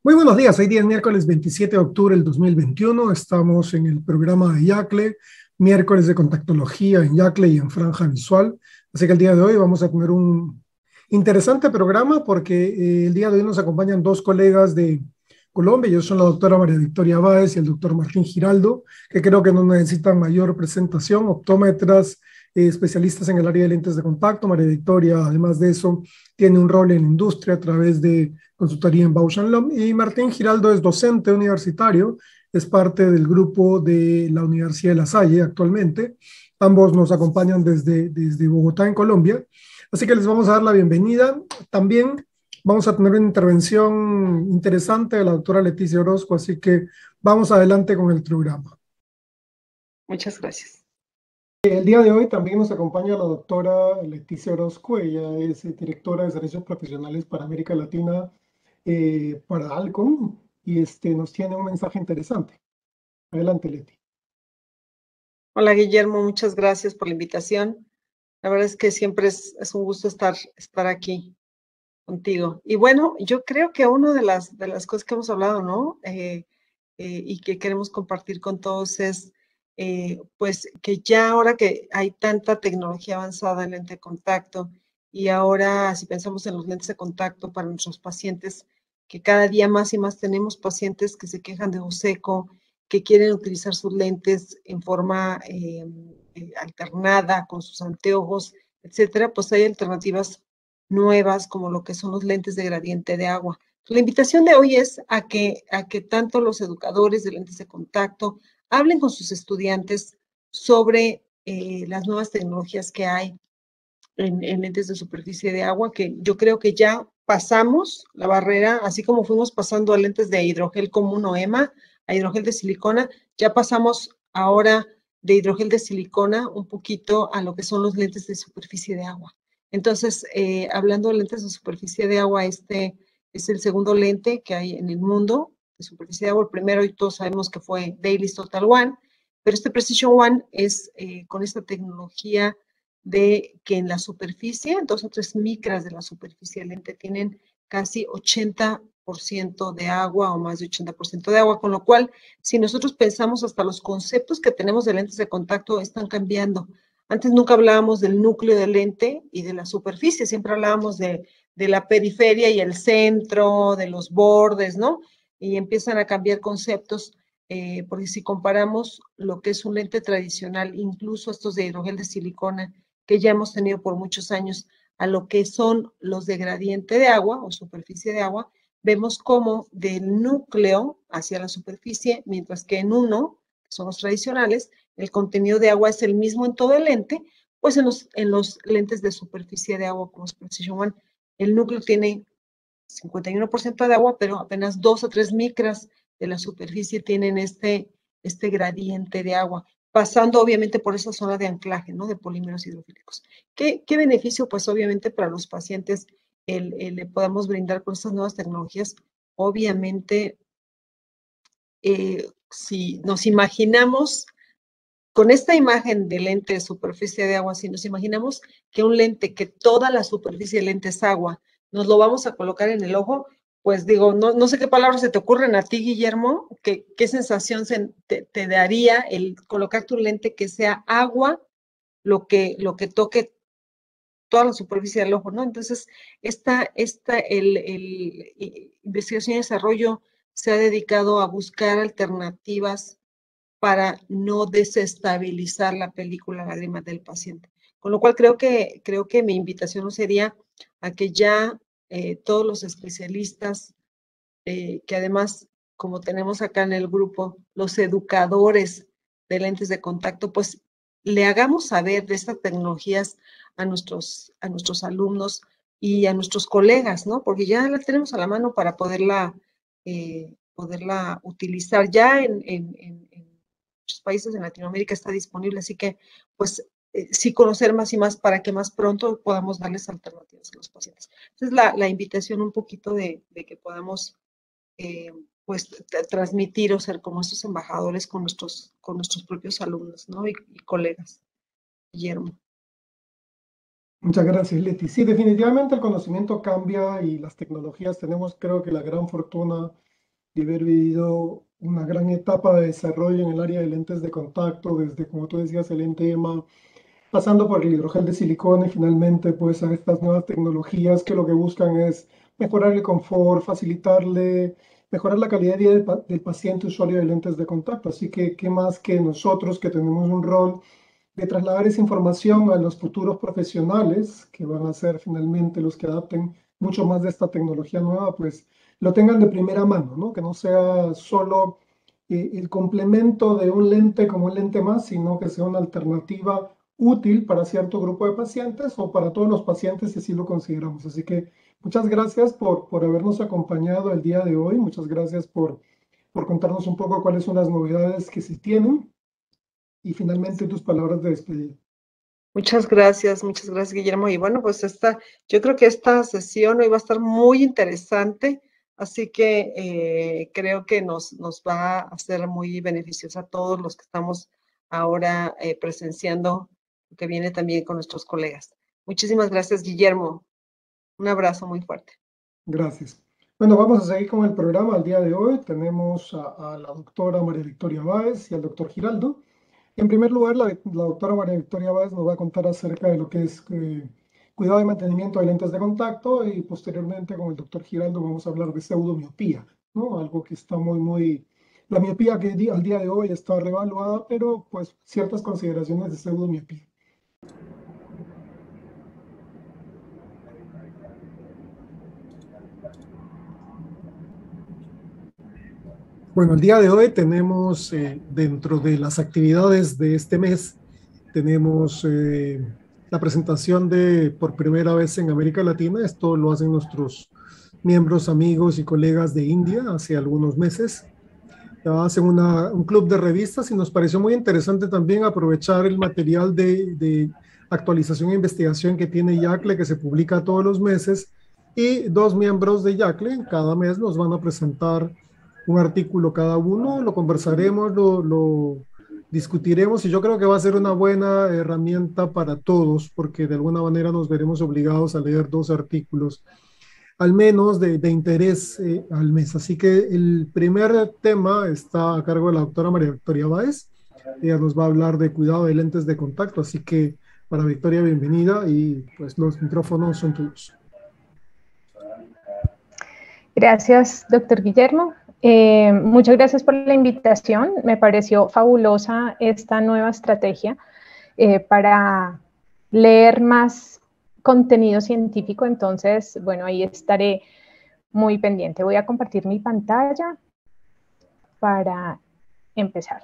Muy buenos días, hoy día es miércoles 27 de octubre del 2021. Estamos en el programa de Yacle, miércoles de contactología en Yacle y en Franja Visual. Así que el día de hoy vamos a tener un interesante programa porque el día de hoy nos acompañan dos colegas de Colombia. Ellos son la doctora María Victoria Báez y el doctor Martín Giraldo, que creo que no necesitan mayor presentación, optómetras, especialistas en el área de lentes de contacto. María Victoria, además de eso, tiene un rol en la industria a través de consultoría en Bausch Lomb, y Martín Giraldo es docente universitario, es parte del grupo de la Universidad de La Salle actualmente. Ambos nos acompañan desde Bogotá, en Colombia. Así que les vamos a dar la bienvenida. También vamos a tener una intervención interesante de la doctora Leticia Orozco, así que vamos adelante con el programa. Muchas gracias. El día de hoy también nos acompaña la doctora Leticia Orozco. Ella es directora de Servicios Profesionales para América Latina para Alcon, y nos tiene un mensaje interesante. Adelante, Leti. Hola, Guillermo, muchas gracias por la invitación. La verdad es que siempre es un gusto estar aquí contigo. Y bueno, yo creo que una de las cosas que hemos hablado, ¿no? Y que queremos compartir con todos es, pues, que ya ahora que hay tanta tecnología avanzada en lente de contacto, y ahora si pensamos en los lentes de contacto para nuestros pacientes, que cada día más y más tenemos pacientes que se quejan de ojo seco, que quieren utilizar sus lentes en forma alternada con sus anteojos, etcétera, pues hay alternativas nuevas como lo que son los lentes de gradiente de agua. La invitación de hoy es a que tanto los educadores de lentes de contacto hablen con sus estudiantes sobre las nuevas tecnologías que hay en lentes de superficie de agua, que yo creo que ya pasamos la barrera, así como fuimos pasando a lentes de hidrogel común o EMA, a hidrogel de silicona, ya pasamos ahora de hidrogel de silicona un poquito a lo que son los lentes de superficie de agua. Entonces, hablando de lentes de superficie de agua, este es el segundo lente que hay en el mundo de superficie de agua. El primero, y todos sabemos que fue Dailies Total One, pero este Precision One es con esta tecnología de que en la superficie, 2 o 3 micras de la superficie del lente tienen casi 80% de agua o más de 80% de agua, con lo cual, si nosotros pensamos hasta los conceptos que tenemos de lentes de contacto están cambiando. Antes nunca hablábamos del núcleo del lente y de la superficie, siempre hablábamos de la periferia y el centro, de los bordes, ¿no? Y empiezan a cambiar conceptos, porque si comparamos lo que es un lente tradicional, incluso estos de hidrogel de silicona, que ya hemos tenido por muchos años, a lo que son los de gradiente de agua o superficie de agua, vemos cómo del núcleo hacia la superficie, mientras que en uno, que son los tradicionales, el contenido de agua es el mismo en todo el lente, pues en los lentes de superficie de agua como es Precision One, el núcleo tiene 51% de agua, pero apenas 2 o 3 micras de la superficie tienen este gradiente de agua, pasando obviamente por esa zona de anclaje, ¿no? De polímeros hidrofílicos. ¿Qué beneficio? Pues obviamente para los pacientes le podamos brindar con estas nuevas tecnologías. Obviamente, si nos imaginamos con esta imagen de lente de superficie de agua, si nos imaginamos que un lente, que toda la superficie del lente es agua, nos lo vamos a colocar en el ojo, pues digo, no sé qué palabras se te ocurren a ti, Guillermo, qué sensación te daría el colocar tu lente que sea agua, lo que toque toda la superficie del ojo, ¿no? Entonces, investigación y desarrollo se ha dedicado a buscar alternativas para no desestabilizar la película lágrima del paciente. Con lo cual creo que mi invitación sería a que ya todos los especialistas, que además, como tenemos acá en el grupo, los educadores de lentes de contacto, pues le hagamos saber de estas tecnologías a nuestros alumnos y a nuestros colegas, ¿no? Porque ya la tenemos a la mano para poderla utilizar. Ya en muchos países en Latinoamérica está disponible, así que pues sí conocer más y más para que más pronto podamos darles alternativas a los pacientes. Entonces la invitación un poquito de que podamos pues transmitir o ser como estos embajadores con nuestros propios alumnos, ¿no? Y colegas. Guillermo. Muchas gracias, Leti. Sí, definitivamente el conocimiento cambia y las tecnologías tenemos, creo que la gran fortuna de haber vivido una gran etapa de desarrollo en el área de lentes de contacto, desde, como tú decías, el lente EMA, pasando por el hidrogel de silicona y finalmente pues a estas nuevas tecnologías que lo que buscan es mejorar el confort, facilitarle, mejorar la calidad de vida del paciente usuario de lentes de contacto. Así que, ¿qué más que nosotros que tenemos un rol de trasladar esa información a los futuros profesionales, que van a ser finalmente los que adapten mucho más de esta tecnología nueva, pues lo tengan de primera mano, ¿no? Que no sea solo el complemento de un lente como un lente más, sino que sea una alternativa útil para cierto grupo de pacientes o para todos los pacientes si así lo consideramos. Así que muchas gracias por habernos acompañado el día de hoy. Muchas gracias por contarnos un poco cuáles son las novedades que se tienen y finalmente tus palabras de despedida. Muchas gracias, Guillermo. Y bueno, pues yo creo que esta sesión hoy va a estar muy interesante, así que creo que nos va a ser muy beneficiosa a todos los que estamos ahora presenciando lo que viene también con nuestros colegas. Muchísimas gracias, Guillermo. Un abrazo muy fuerte. Gracias. Bueno, vamos a seguir con el programa. El día de hoy tenemos a la doctora María Victoria Báez y al doctor Giraldo. En primer lugar, la doctora María Victoria Báez nos va a contar acerca de lo que es cuidado y mantenimiento de lentes de contacto y posteriormente con el doctor Giraldo vamos a hablar de pseudomiopía, ¿no? Algo que está la miopía que al día de hoy está revaluada, pero pues ciertas consideraciones de pseudomiopía. Bueno, el día de hoy tenemos dentro de las actividades de este mes, tenemos la presentación por primera vez en América Latina. Esto lo hacen nuestros miembros, amigos y colegas de India hace algunos meses. Hacen un club de revistas y nos pareció muy interesante también aprovechar el material de actualización e investigación que tiene YACLE, que se publica todos los meses, y dos miembros de YACLE cada mes nos van a presentar un artículo cada uno, lo conversaremos, lo discutiremos y yo creo que va a ser una buena herramienta para todos porque de alguna manera nos veremos obligados a leer dos artículos al menos de interés al mes. Así que el primer tema está a cargo de la doctora María Victoria Báez. Ella nos va a hablar de cuidado de lentes de contacto. Así que para Victoria, bienvenida y pues los micrófonos son tuyos. Gracias, doctor Guillermo. Muchas gracias por la invitación. Me pareció fabulosa esta nueva estrategia para leer más contenido científico. Entonces, bueno, ahí estaré muy pendiente. Voy a compartir mi pantalla para empezar.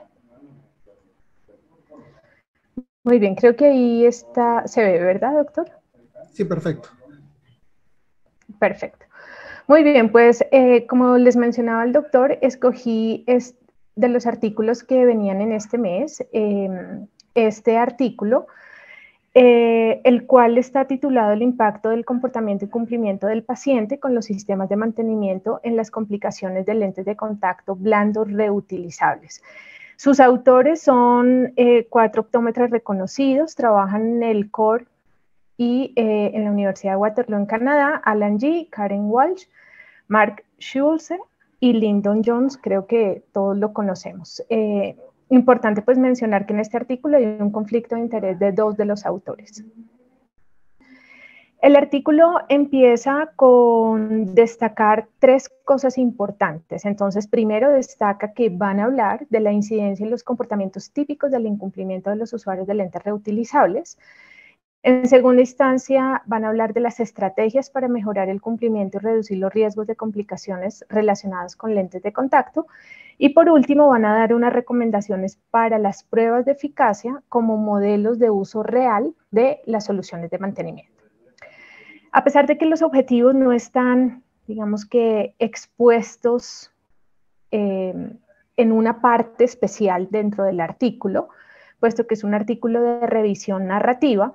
Muy bien, creo que ahí está, se ve, ¿verdad, doctor? Sí, perfecto. Perfecto. Muy bien, pues como les mencionaba el doctor, escogí de los artículos que venían en este mes, este artículo, el cual está titulado El impacto del comportamiento y cumplimiento del paciente con los sistemas de mantenimiento en las complicaciones de lentes de contacto blandos reutilizables. Sus autores son 4 optómetras reconocidos, trabajan en el CORE y en la Universidad de Waterloo en Canadá, Alan G., Karen Walsh, Mark Schulze y Lyndon Jones, creo que todos lo conocemos. Importante pues mencionar que en este artículo hay un conflicto de interés de 2 de los autores. El artículo empieza con destacar 3 cosas importantes. Entonces, primero destaca que van a hablar de la incidencia y los comportamientos típicos del incumplimiento de los usuarios de lentes reutilizables. En segunda instancia, van a hablar de las estrategias para mejorar el cumplimiento y reducir los riesgos de complicaciones relacionadas con lentes de contacto. Y por último, van a dar unas recomendaciones para las pruebas de eficacia como modelos de uso real de las soluciones de mantenimiento. A pesar de que los objetivos no están, digamos que, expuestos en una parte especial dentro del artículo, puesto que es un artículo de revisión narrativa,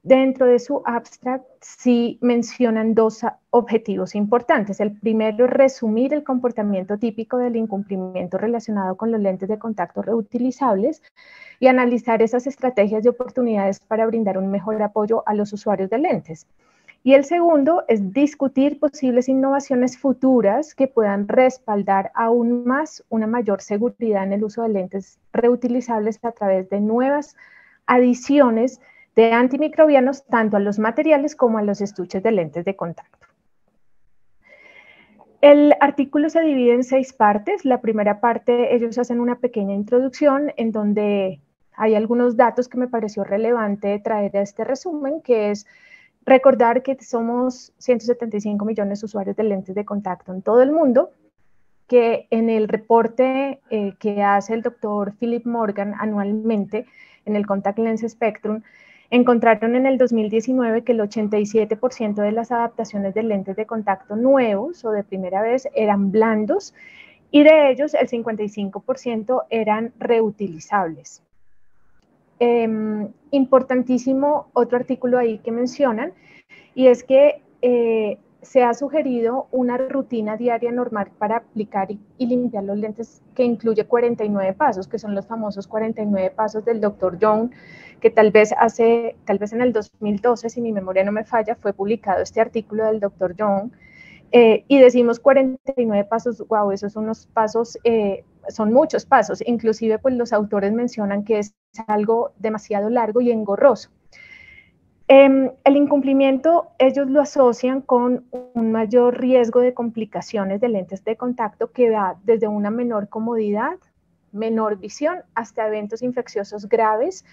Dentro de su abstract sí mencionan dos objetivos importantes. El primero es resumir el comportamiento típico del incumplimiento relacionado con los lentes de contacto reutilizables y analizar esas estrategias y oportunidades para brindar un mejor apoyo a los usuarios de lentes. Y el segundo es discutir posibles innovaciones futuras que puedan respaldar aún más una mayor seguridad en el uso de lentes reutilizables a través de nuevas adiciones de antimicrobianos tanto a los materiales como a los estuches de lentes de contacto. El artículo se divide en 6 partes. La primera parte, ellos hacen una pequeña introducción en donde hay algunos datos que me pareció relevante traer a este resumen, que es recordar que somos 175 millones de usuarios de lentes de contacto en todo el mundo, que en el reporte que hace el doctor Philip Morgan anualmente en el Contact Lens Spectrum, encontraron en el 2019 que el 87% de las adaptaciones de lentes de contacto nuevos o de primera vez eran blandos y de ellos el 55% eran reutilizables. Importantísimo otro artículo ahí que mencionan y es que se ha sugerido una rutina diaria normal para aplicar y limpiar los lentes que incluye 49 pasos, que son los famosos 49 pasos del Dr. Young, que tal vez en el 2012, si mi memoria no me falla, fue publicado este artículo del Dr. Young, y decimos 49 pasos, wow, esos son unos pasos, son muchos pasos, inclusive pues los autores mencionan que es algo demasiado largo y engorroso. El incumplimiento, ellos lo asocian con un mayor riesgo de complicaciones de lentes de contacto que va desde una menor comodidad, menor visión, hasta eventos infecciosos graves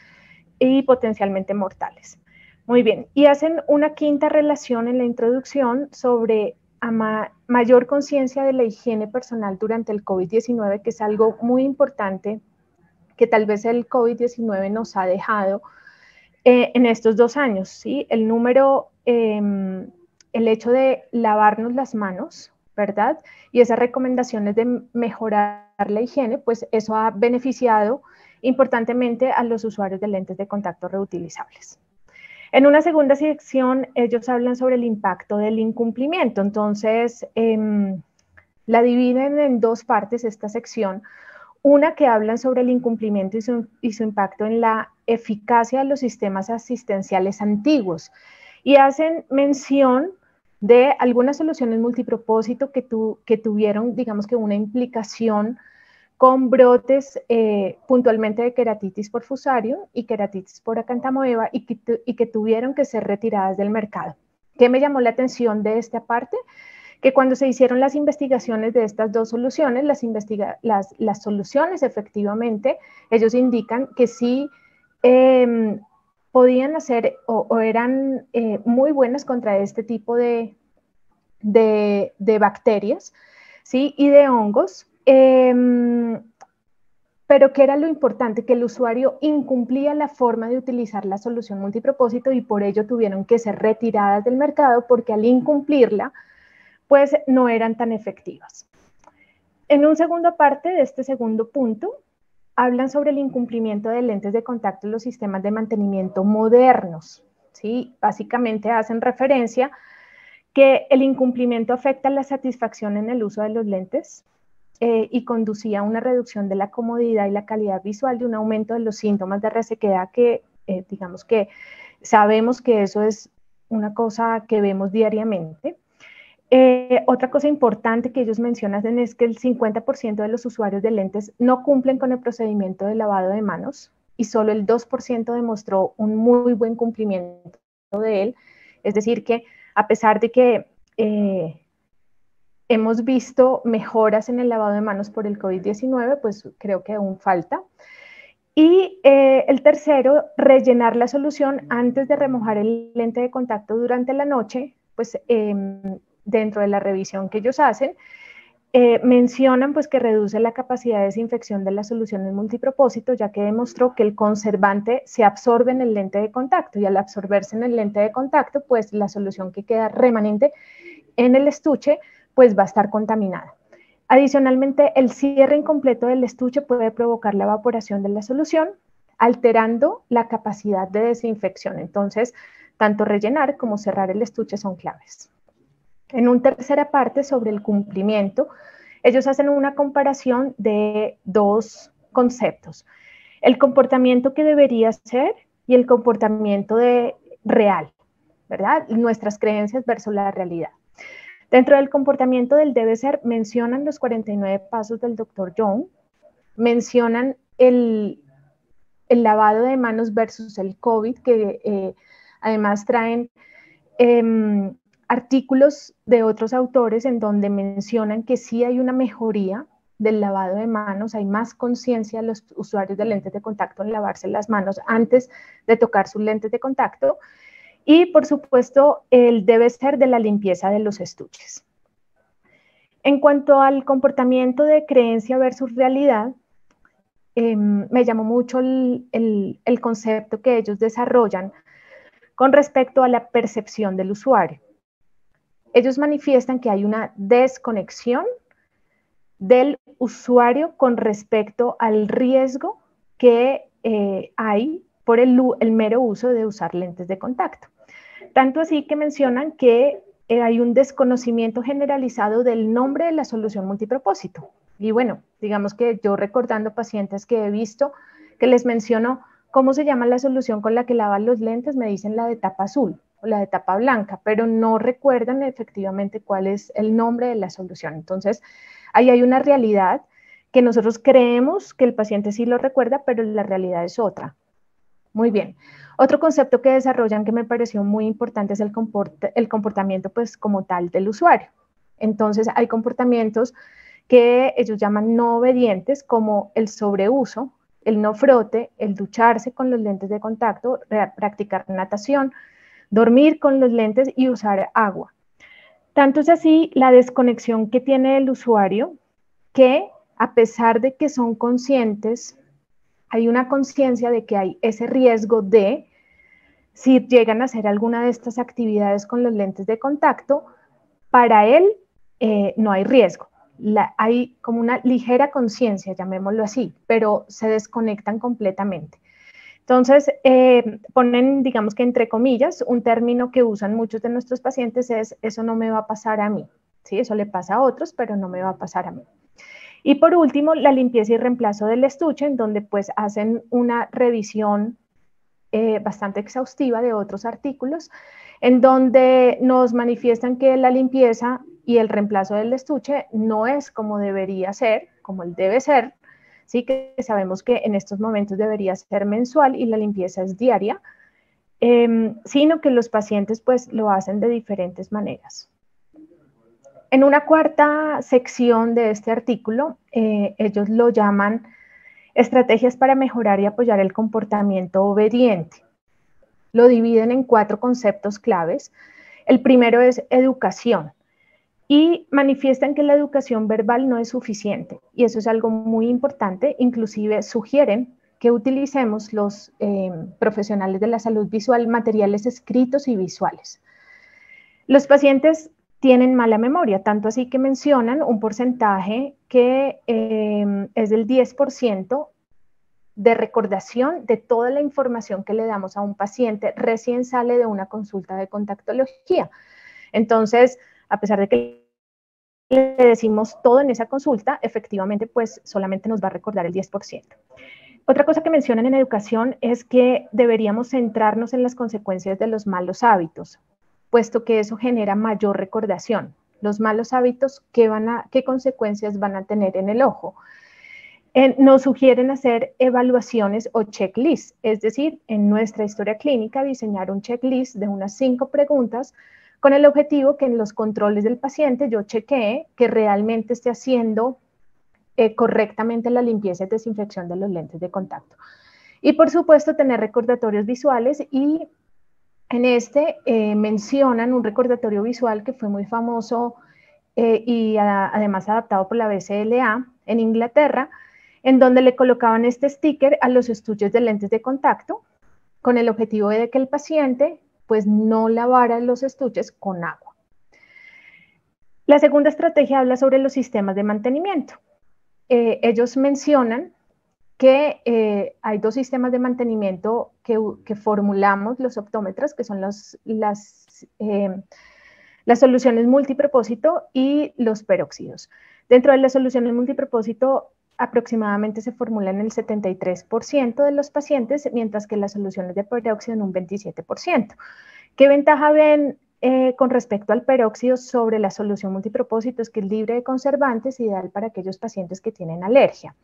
y potencialmente mortales. Muy bien, y hacen una quinta relación en la introducción sobre mayor conciencia de la higiene personal durante el COVID-19, que es algo muy importante que tal vez el COVID-19 nos ha dejado en estos 2 años, ¿sí? El hecho de lavarnos las manos, ¿verdad? Y esas recomendaciones de mejorar la higiene, pues eso ha beneficiado importantemente a los usuarios de lentes de contacto reutilizables. En una segunda sección, ellos hablan sobre el impacto del incumplimiento. Entonces, la dividen en 2 partes esta sección. Una que hablan sobre el incumplimiento y su impacto en la eficacia de los sistemas asistenciales antiguos y hacen mención de algunas soluciones multipropósito que tuvieron, digamos que una implicación con brotes puntualmente de queratitis por fusario y queratitis por acantamoeba y que tuvieron que ser retiradas del mercado. ¿Qué me llamó la atención de esta parte? Que cuando se hicieron las investigaciones de estas 2 soluciones, las soluciones efectivamente, ellos indican que sí podían hacer o eran muy buenas contra este tipo de bacterias, ¿sí? Y de hongos, pero ¿qué era lo importante? Que el usuario incumplía la forma de utilizar la solución multipropósito y por ello tuvieron que ser retiradas del mercado porque al incumplirla, pues no eran tan efectivas. En una segunda parte de este segundo punto, hablan sobre el incumplimiento de lentes de contacto en los sistemas de mantenimiento modernos, ¿sí? Básicamente hacen referencia que el incumplimiento afecta la satisfacción en el uso de los lentes y conducía a una reducción de la comodidad y la calidad visual y un aumento de los síntomas de resequedad que digamos que sabemos que eso es una cosa que vemos diariamente. Otra cosa importante que ellos mencionan es que el 50% de los usuarios de lentes no cumplen con el procedimiento de lavado de manos y solo el 2% demostró un muy buen cumplimiento de él. Es decir, que a pesar de que hemos visto mejoras en el lavado de manos por el COVID-19, pues creo que aún falta. Y el tercero, rellenar la solución antes de remojar el lente de contacto durante la noche, pues dentro de la revisión que ellos hacen, mencionan pues que reduce la capacidad de desinfección de las soluciones multipropósito, ya que demostró que el conservante se absorbe en el lente de contacto y al absorberse en el lente de contacto, pues la solución que queda remanente en el estuche, pues va a estar contaminada. Adicionalmente, el cierre incompleto del estuche puede provocar la evaporación de la solución, alterando la capacidad de desinfección. Entonces, tanto rellenar como cerrar el estuche son claves. En una tercera parte sobre el cumplimiento, ellos hacen una comparación de dos conceptos: el comportamiento que debería ser y el comportamiento real, ¿verdad? Nuestras creencias versus la realidad. Dentro del comportamiento del debe ser, mencionan los 49 pasos del Dr. Young, mencionan el lavado de manos versus el COVID, que además traen artículos de otros autores en donde mencionan que sí hay una mejoría del lavado de manos, hay más conciencia de los usuarios de lentes de contacto en lavarse las manos antes de tocar sus lentes de contacto, y por supuesto el debe ser de la limpieza de los estuches. En cuanto al comportamiento de creencia versus realidad, me llamó mucho el concepto que ellos desarrollan con respecto a la percepción del usuario. Ellos manifiestan que hay una desconexión del usuario con respecto al riesgo que hay por el mero uso de usar lentes de contacto. Tanto así que mencionan que hay un desconocimiento generalizado del nombre de la solución multipropósito. Y bueno, digamos que yo recordando pacientes que he visto, que les menciono cómo se llama la solución con la que lavan los lentes, me dicen la de tapa azul o la de tapa blanca, pero no recuerdan efectivamente cuál es el nombre de la solución. Entonces, ahí hay una realidad que nosotros creemos que el paciente sí lo recuerda, pero la realidad es otra. Muy bien. Otro concepto que desarrollan que me pareció muy importante es el comportamiento pues como tal del usuario. Entonces, hay comportamientos que ellos llaman no obedientes, como el sobreuso, el no frote, el ducharse con los lentes de contacto, practicar natación, dormir con los lentes y usar agua. Tanto es así la desconexión que tiene el usuario que, a pesar de que son conscientes, hay una conciencia de que hay ese riesgo de, si llegan a hacer alguna de estas actividades con los lentes de contacto, para él no hay riesgo. Hay como una ligera conciencia, llamémoslo así, pero se desconectan completamente. Entonces, ponen, digamos que entre comillas, un término que usan muchos de nuestros pacientes es: eso no me va a pasar a mí. ¿Sí? Eso le pasa a otros, pero no me va a pasar a mí. Y por último, la limpieza y reemplazo del estuche, en donde pues hacen una revisión bastante exhaustiva de otros artículos, en donde nos manifiestan que la limpieza y el reemplazo del estuche no es como debería ser, como el debe ser, ¿sí? Que sabemos que en estos momentos debería ser mensual y la limpieza es diaria, sino que los pacientes pues lo hacen de diferentes maneras. En una cuarta sección de este artículo, ellos lo llaman estrategias para mejorar y apoyar el comportamiento obediente. Lo dividen en 4 conceptos claves. El primero es educación, y manifiestan que la educación verbal no es suficiente, y eso es algo muy importante. Inclusive sugieren que utilicemos los profesionales de la salud visual materiales escritos y visuales. Los pacientes tienen mala memoria, tanto así que mencionan un porcentaje que es del 10% de recordación de toda la información que le damos a un paciente recién sale de una consulta de contactología. Entonces, a pesar de que le decimos todo en esa consulta, efectivamente, pues solamente nos va a recordar el 10%. Otra cosa que mencionan en educación es que deberíamos centrarnos en las consecuencias de los malos hábitos, puesto que eso genera mayor recordación. Los malos hábitos, ¿qué consecuencias van a tener en el ojo? Nos sugieren hacer evaluaciones o checklists, es decir, en nuestra historia clínica diseñar un checklist de unas 5 preguntas con el objetivo que en los controles del paciente yo chequee que realmente esté haciendo correctamente la limpieza y desinfección de los lentes de contacto. Y por supuesto tener recordatorios visuales, y en mencionan un recordatorio visual que fue muy famoso y además adaptado por la BCLA en Inglaterra, en donde le colocaban este sticker a los estuches de lentes de contacto con el objetivo de que el paciente pues no lavara los estuches con agua. La segunda estrategia habla sobre los sistemas de mantenimiento. Ellos mencionan que hay dos sistemas de mantenimiento que formulamos los optómetras, que son las soluciones multipropósito y los peróxidos. Dentro de las soluciones multipropósito, aproximadamente se formulan el 73% de los pacientes, mientras que las soluciones de peróxido en un 27%. ¿Qué ventaja ven con respecto al peróxido sobre la solución multipropósito? Es que es libre de conservantes, ideal para aquellos pacientes que tienen alergia.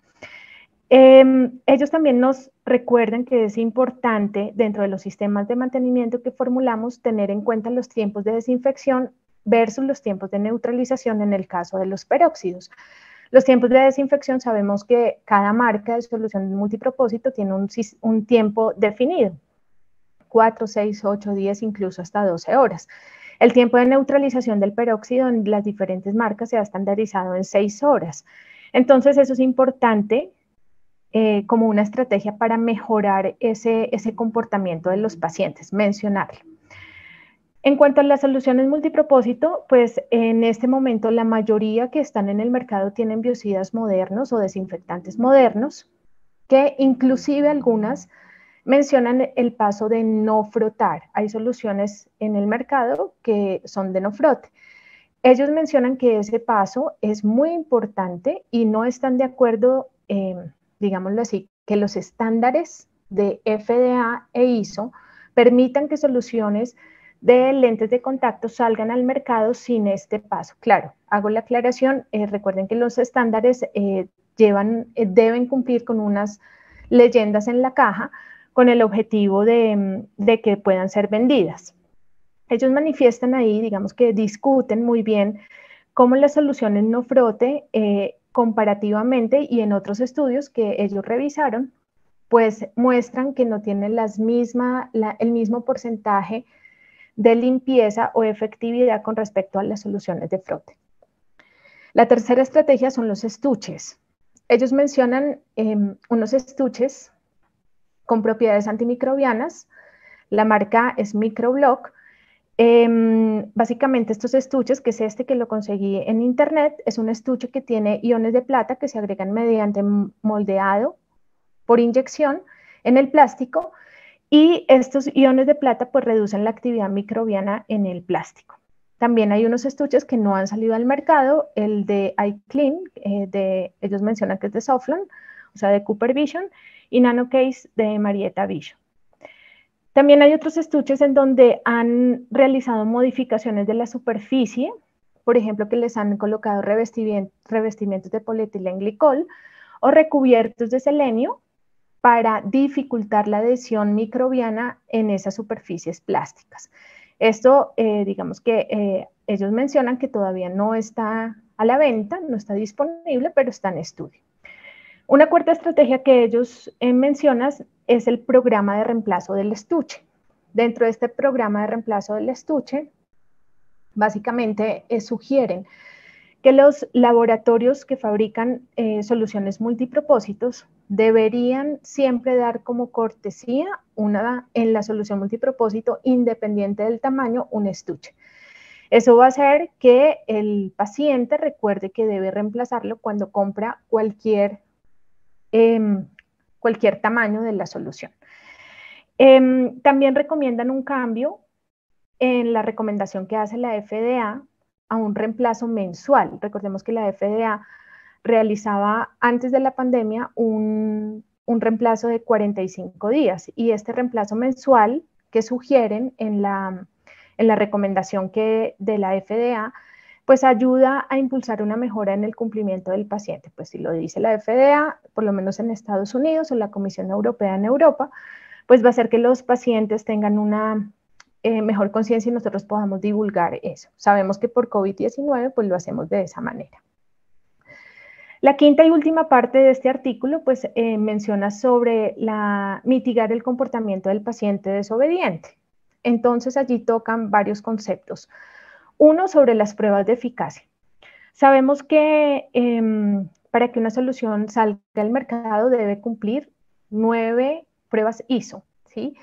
Ellos también nos recuerdan que es importante dentro de los sistemas de mantenimiento que formulamos tener en cuenta los tiempos de desinfección versus los tiempos de neutralización en el caso de los peróxidos. Los tiempos de desinfección, sabemos que cada marca de solución multipropósito tiene un tiempo definido, 4, 6, 8, 10, incluso hasta 12 horas. El tiempo de neutralización del peróxido en las diferentes marcas se ha estandarizado en 6 horas. Entonces, eso es importante como una estrategia para mejorar ese comportamiento de los pacientes, mencionarlo. En cuanto a las soluciones multipropósito, pues en este momento la mayoría que están en el mercado tienen biocidas modernos o desinfectantes modernos, que inclusive algunas mencionan el paso de no frotar. Hay soluciones en el mercado que son de no frote. Ellos mencionan que ese paso es muy importante y no están de acuerdo, digámoslo así, que los estándares de FDA e ISO permitan que soluciones de lentes de contacto salgan al mercado sin este paso. Claro, hago la aclaración, recuerden que los estándares deben cumplir con unas leyendas en la caja con el objetivo de que puedan ser vendidas. Ellos manifiestan ahí, digamos que discuten muy bien cómo las soluciones no frote comparativamente y en otros estudios que ellos revisaron, pues muestran que no tienen el mismo porcentaje de limpieza o efectividad con respecto a las soluciones de frote. La tercera estrategia son los estuches. Ellos mencionan unos estuches con propiedades antimicrobianas. La marca es Microblock. Básicamente estos estuches, que es este que lo conseguí en internet, es un estuche que tiene iones de plata que se agregan mediante moldeado por inyección en el plástico, y estos iones de plata pues reducen la actividad microbiana en el plástico. También hay unos estuches que no han salido al mercado, el de iClean, ellos mencionan que es de Soflon, o sea de Cooper Vision, y NanoCase de Marietta Vision. También hay otros estuches en donde han realizado modificaciones de la superficie, por ejemplo, que les han colocado revestimientos de polietilenglicol o recubiertos de selenio para dificultar la adhesión microbiana en esas superficies plásticas. Esto, digamos que ellos mencionan que todavía no está a la venta, no está disponible, pero está en estudio. Una cuarta estrategia que ellos mencionan es el programa de reemplazo del estuche. Dentro de este programa de reemplazo del estuche, básicamente sugieren que los laboratorios que fabrican soluciones multipropósitos deberían siempre dar como cortesía en la solución multipropósito, independiente del tamaño, un estuche. Eso va a hacer que el paciente recuerde que debe reemplazarlo cuando compra cualquier tamaño de la solución. También recomiendan un cambio en la recomendación que hace la FDA a un reemplazo mensual. Recordemos que la FDA realizaba antes de la pandemia un reemplazo de 45 días y este reemplazo mensual que sugieren en la recomendación de la FDA, pues ayuda a impulsar una mejora en el cumplimiento del paciente. Pues si lo dice la FDA, por lo menos en Estados Unidos o la Comisión Europea en Europa, pues va a hacer que los pacientes tengan una mejor conciencia y nosotros podamos divulgar eso. Sabemos que por COVID-19 pues lo hacemos de esa manera. La quinta y última parte de este artículo pues menciona sobre mitigar el comportamiento del paciente desobediente. Entonces allí tocan varios conceptos. Uno, sobre las pruebas de eficacia. Sabemos que para que una solución salga al mercado debe cumplir 9 pruebas ISO, ¿sí?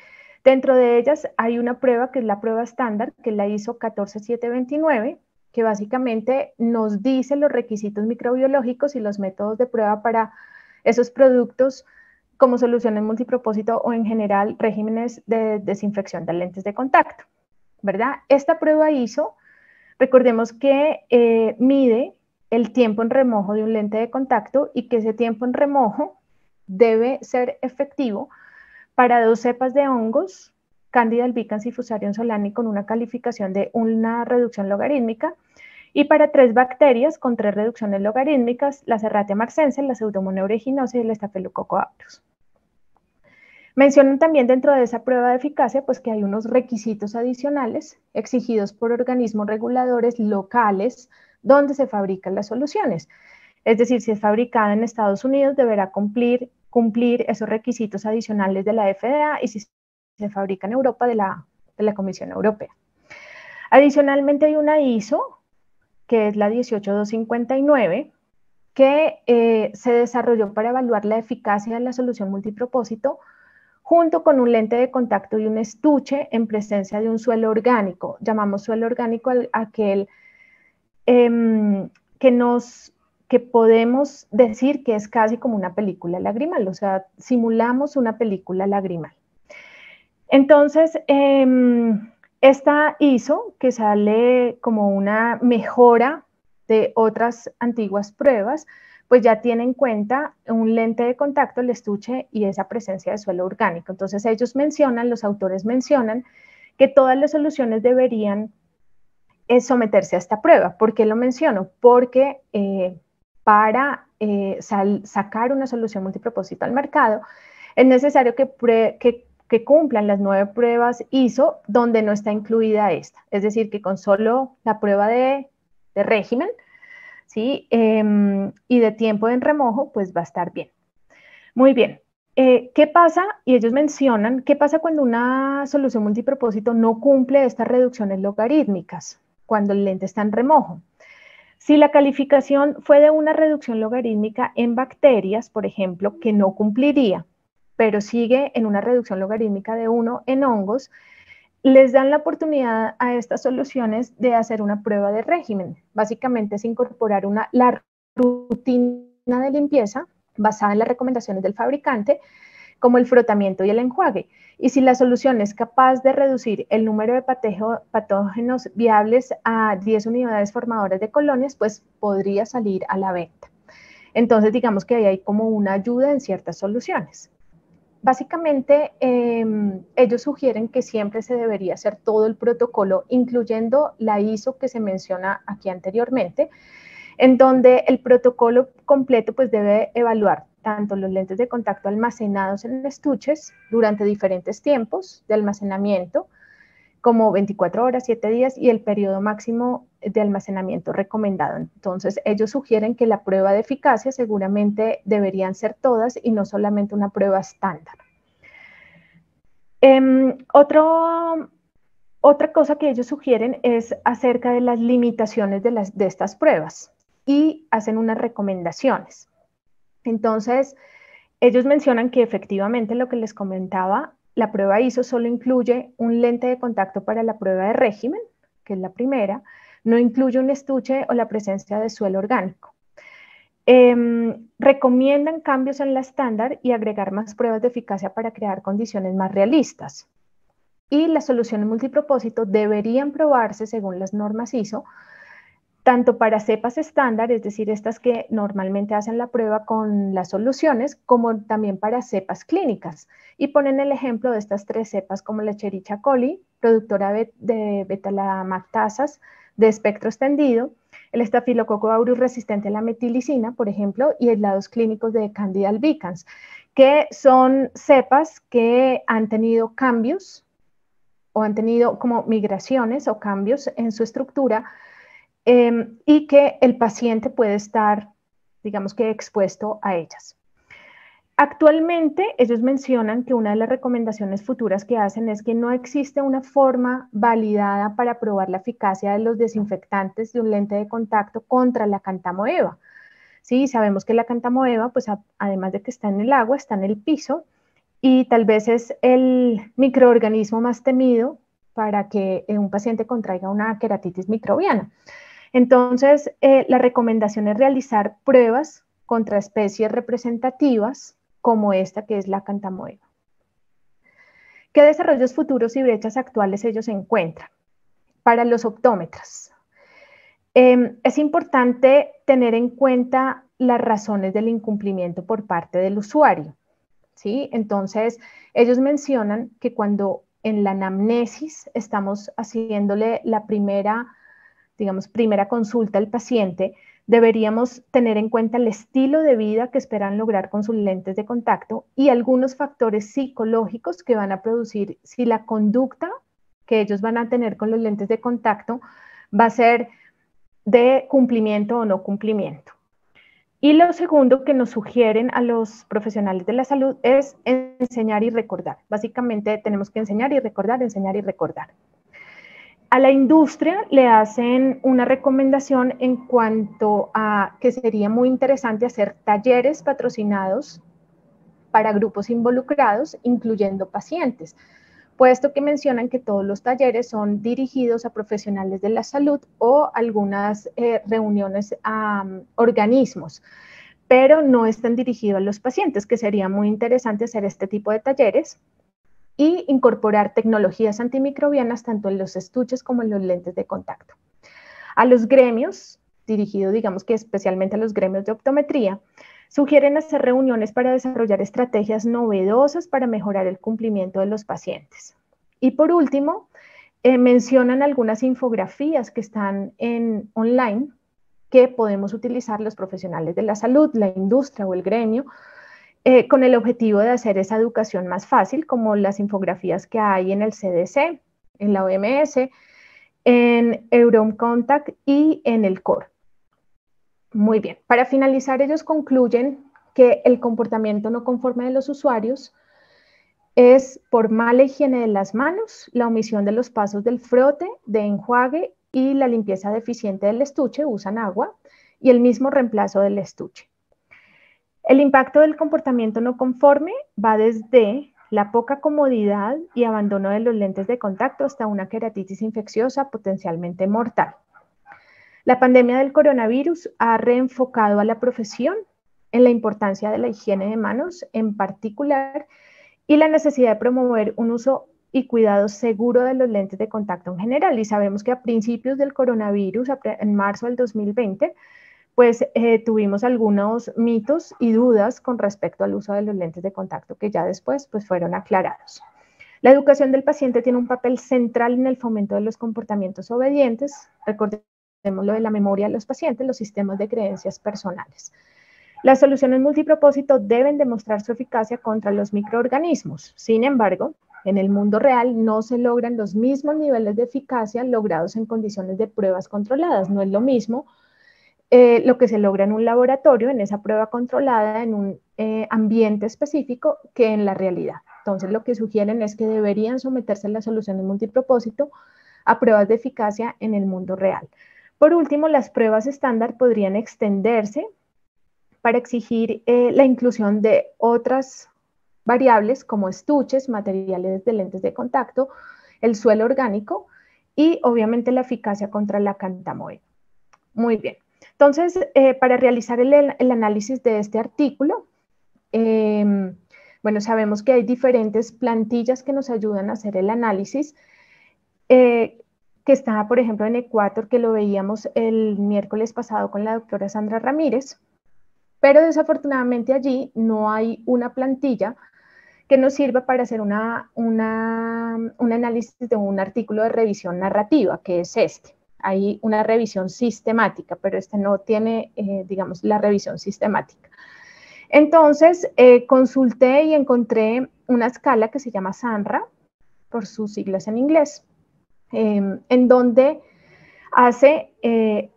Dentro de ellas hay una prueba que es la prueba estándar, que es la ISO 14729, que básicamente nos dice los requisitos microbiológicos y los métodos de prueba para esos productos como soluciones multipropósito o en general regímenes de desinfección de lentes de contacto, ¿verdad? Esta prueba ISO, recordemos que mide el tiempo en remojo de un lente de contacto y que ese tiempo en remojo debe ser efectivo para 2 cepas de hongos, Candida albicans y Fusarium solani, con una calificación de una reducción logarítmica, y para 3 bacterias con 3 reducciones logarítmicas, la Serratia marcescens, la Pseudomonas aeruginosa y el Staphylococcus aureus. Mencionan también dentro de esa prueba de eficacia pues que hay unos requisitos adicionales exigidos por organismos reguladores locales donde se fabrican las soluciones. Es decir, si es fabricada en Estados Unidos, deberá cumplir esos requisitos adicionales de la FDA, y si se fabrica en Europa, de la Comisión Europea. Adicionalmente hay una ISO, que es la 18259, que se desarrolló para evaluar la eficacia de la solución multipropósito junto con un lente de contacto y un estuche en presencia de un suelo orgánico. Llamamos suelo orgánico aquel que podemos decir que es casi como una película lagrimal, o sea, simulamos una película lagrimal. Entonces, esta ISO, que sale como una mejora de otras antiguas pruebas, pues ya tiene en cuenta un lente de contacto, el estuche y esa presencia de suelo orgánico. Entonces ellos mencionan, los autores mencionan, que todas las soluciones deberían someterse a esta prueba. ¿Por qué lo menciono? Porque para sacar una solución multipropósito al mercado, es necesario que cumplan las 9 pruebas ISO donde no está incluida esta. Es decir, que con solo la prueba de régimen, ¿sí? Y de tiempo en remojo, pues va a estar bien. Muy bien. ¿Qué pasa? Y ellos mencionan, ¿qué pasa cuando una solución multipropósito no cumple estas reducciones logarítmicas? Cuando el lente está en remojo. Si la calificación fue de una reducción logarítmica en bacterias, por ejemplo, que no cumpliría, pero sigue en una reducción logarítmica de 1 en hongos, les dan la oportunidad a estas soluciones de hacer una prueba de régimen. Básicamente es incorporar la rutina de limpieza basada en las recomendaciones del fabricante, como el frotamiento y el enjuague. Y si la solución es capaz de reducir el número de patógenos viables a 10 unidades formadoras de colonias, pues podría salir a la venta. Entonces, digamos que ahí hay como una ayuda en ciertas soluciones. Básicamente, ellos sugieren que siempre se debería hacer todo el protocolo, incluyendo la ISO que se menciona aquí anteriormente, en donde el protocolo completo pues debe evaluar tanto los lentes de contacto almacenados en estuches durante diferentes tiempos de almacenamiento, como 24 horas, 7 días y el periodo máximo de almacenamiento recomendado. Entonces, ellos sugieren que la prueba de eficacia seguramente deberían ser todas y no solamente una prueba estándar. Otra cosa que ellos sugieren es acerca de las limitaciones de estas pruebas y hacen unas recomendaciones. Entonces, ellos mencionan que efectivamente lo que les comentaba, la prueba ISO solo incluye un lente de contacto para la prueba de régimen, que es la primera, no incluye un estuche o la presencia de suelo orgánico. Recomiendan cambios en la estándar y agregar más pruebas de eficacia para crear condiciones más realistas. Y las soluciones multipropósito deberían probarse según las normas ISO, tanto para cepas estándar, es decir, estas que normalmente hacen la prueba con las soluciones, como también para cepas clínicas. Y ponen el ejemplo de estas 3 cepas como la Escherichia coli, productora de beta-lactasas de espectro extendido, el Staphylococcus aureus resistente a la metilicina, por ejemplo, y aislados clínicos de Candida albicans, que son cepas que han tenido cambios o han tenido como migraciones o cambios en su estructura, y que el paciente puede estar, digamos que, expuesto a ellas. Actualmente, ellos mencionan que una de las recomendaciones futuras que hacen es que no existe una forma validada para probar la eficacia de los desinfectantes de un lente de contacto contra la Acanthamoeba. Sí, sabemos que la Acanthamoeba, pues además de que está en el agua, está en el piso, y tal vez es el microorganismo más temido para que un paciente contraiga una queratitis microbiana. Entonces, la recomendación es realizar pruebas contra especies representativas como esta que es la Cantamoeba. ¿Qué desarrollos futuros y brechas actuales ellos encuentran? Para los optómetras, es importante tener en cuenta las razones del incumplimiento por parte del usuario, ¿sí? Entonces, ellos mencionan que cuando en la anamnesis estamos haciéndole la primera consulta al paciente, deberíamos tener en cuenta el estilo de vida que esperan lograr con sus lentes de contacto y algunos factores psicológicos que van a producir si la conducta que ellos van a tener con los lentes de contacto va a ser de cumplimiento o no cumplimiento. Y lo segundo que nos sugieren a los profesionales de la salud es enseñar y recordar. Básicamente tenemos que enseñar y recordar, enseñar y recordar. A la industria le hacen una recomendación en cuanto a que sería muy interesante hacer talleres patrocinados para grupos involucrados, incluyendo pacientes, puesto que mencionan que todos los talleres son dirigidos a profesionales de la salud o algunas reuniones a organismos, pero no están dirigidos a los pacientes, que sería muy interesante hacer este tipo de talleres y incorporar tecnologías antimicrobianas tanto en los estuches como en los lentes de contacto. A los gremios, dirigido digamos que especialmente a los gremios de optometría, sugieren hacer reuniones para desarrollar estrategias novedosas para mejorar el cumplimiento de los pacientes. Y por último, mencionan algunas infografías que están online que podemos utilizar los profesionales de la salud, la industria o el gremio, con el objetivo de hacer esa educación más fácil, como las infografías que hay en el CDC, en la OMS, en EuroContact y en el COR. Muy bien, para finalizar, ellos concluyen que el comportamiento no conforme de los usuarios es por mala higiene de las manos, la omisión de los pasos del frote, de enjuague y la limpieza deficiente del estuche, usan agua, y el mismo reemplazo del estuche. El impacto del comportamiento no conforme va desde la poca comodidad y abandono de los lentes de contacto hasta una queratitis infecciosa potencialmente mortal. La pandemia del coronavirus ha reenfocado a la profesión en la importancia de la higiene de manos en particular y la necesidad de promover un uso y cuidado seguro de los lentes de contacto en general. Y sabemos que a principios del coronavirus, en marzo del 2020, pues tuvimos algunos mitos y dudas con respecto al uso de los lentes de contacto que ya después pues fueron aclarados. La educación del paciente tiene un papel central en el fomento de los comportamientos obedientes. Recordemos lo de la memoria de los pacientes, los sistemas de creencias personales. Las soluciones multipropósito deben demostrar su eficacia contra los microorganismos. Sin embargo, en el mundo real no se logran los mismos niveles de eficacia logrados en condiciones de pruebas controladas. No es lo mismo lo que se logra en un laboratorio, en esa prueba controlada, en un ambiente específico, que en la realidad. Entonces, lo que sugieren es que deberían someterse las soluciones multipropósito a pruebas de eficacia en el mundo real. Por último, las pruebas estándar podrían extenderse para exigir la inclusión de otras variables como estuches, materiales de lentes de contacto, el suelo orgánico y obviamente la eficacia contra la cantamoeba. Muy bien. Entonces, para realizar el análisis de este artículo, bueno, sabemos que hay diferentes plantillas que nos ayudan a hacer el análisis, que está, por ejemplo, en Ecuador, que lo veíamos el miércoles pasado con la doctora Sandra Ramírez, pero desafortunadamente allí no hay una plantilla que nos sirva para hacer un análisis de un artículo de revisión narrativa, que es este. Hay una revisión sistemática, pero este no tiene, digamos, la revisión sistemática. Entonces, consulté y encontré una escala que se llama SANRA, por sus siglas en inglés, en donde hace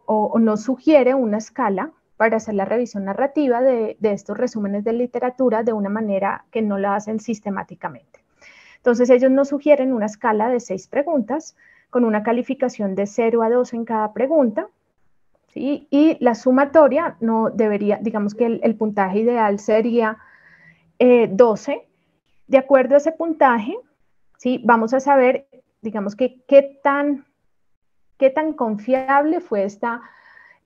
o nos sugiere una escala para hacer la revisión narrativa de estos resúmenes de literatura de una manera que no la hacen sistemáticamente. Entonces, ellos nos sugieren una escala de 6 preguntas, con una calificación de 0 a 2 en cada pregunta, ¿sí? Y la sumatoria no debería, digamos que el puntaje ideal sería 12. De acuerdo a ese puntaje, ¿sí? Vamos a saber, digamos que qué tan confiable fue esta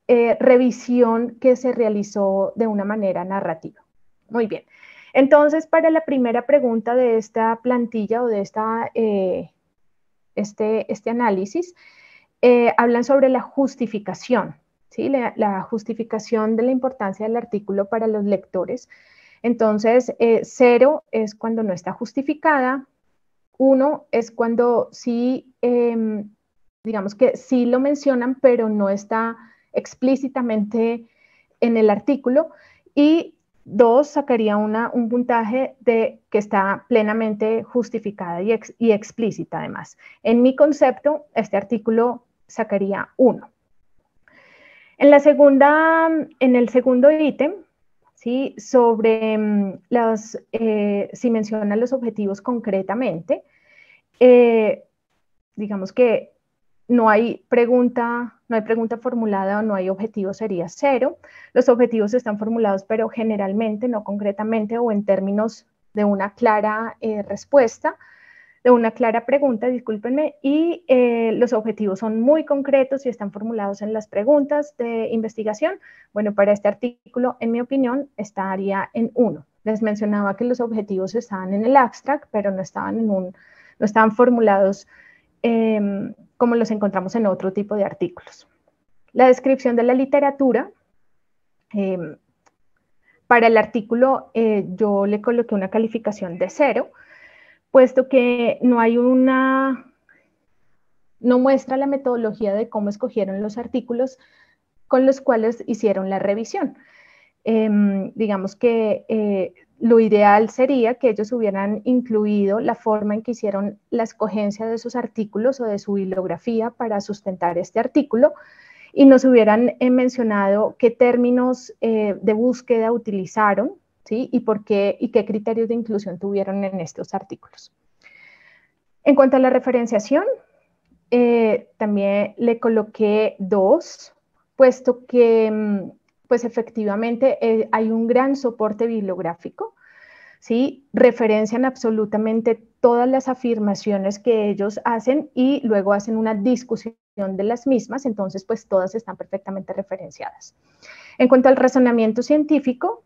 revisión que se realizó de una manera narrativa. Muy bien. Entonces, para la primera pregunta de esta plantilla o de este análisis, hablan sobre la justificación, ¿sí? La justificación de la importancia del artículo para los lectores. Entonces, 0 es cuando no está justificada, 1 es cuando sí, digamos que sí lo mencionan, pero no está explícitamente en el artículo, y 2 sacaría un puntaje de que está plenamente justificada y explícita además. En mi concepto, este artículo sacaría 1. En el segundo ítem, ¿sí? Sobre si menciona los objetivos concretamente, digamos que no hay pregunta formulada o no hay objetivo, sería 0. Los objetivos están formulados, pero generalmente, no concretamente o en términos de una clara respuesta, de una clara pregunta, discúlpenme, y los objetivos son muy concretos y están formulados en las preguntas de investigación. Bueno, para este artículo, en mi opinión, estaría en 1. Les mencionaba que los objetivos estaban en el abstract, pero no estaban formulados como los encontramos en otro tipo de artículos. La descripción de la literatura. Para el artículo yo le coloqué una calificación de 0, puesto que no muestra la metodología de cómo escogieron los artículos con los cuales hicieron la revisión. Digamos que lo ideal sería que ellos hubieran incluido la forma en que hicieron la escogencia de sus artículos o de su bibliografía para sustentar este artículo, y nos hubieran mencionado qué términos de búsqueda utilizaron, ¿sí? Y por qué y qué criterios de inclusión tuvieron en estos artículos. En cuanto a la referenciación, también le coloqué 2, puesto que pues efectivamente hay un gran soporte bibliográfico, ¿sí? Referencian absolutamente todas las afirmaciones que ellos hacen y luego hacen una discusión de las mismas, entonces pues todas están perfectamente referenciadas. En cuanto al razonamiento científico,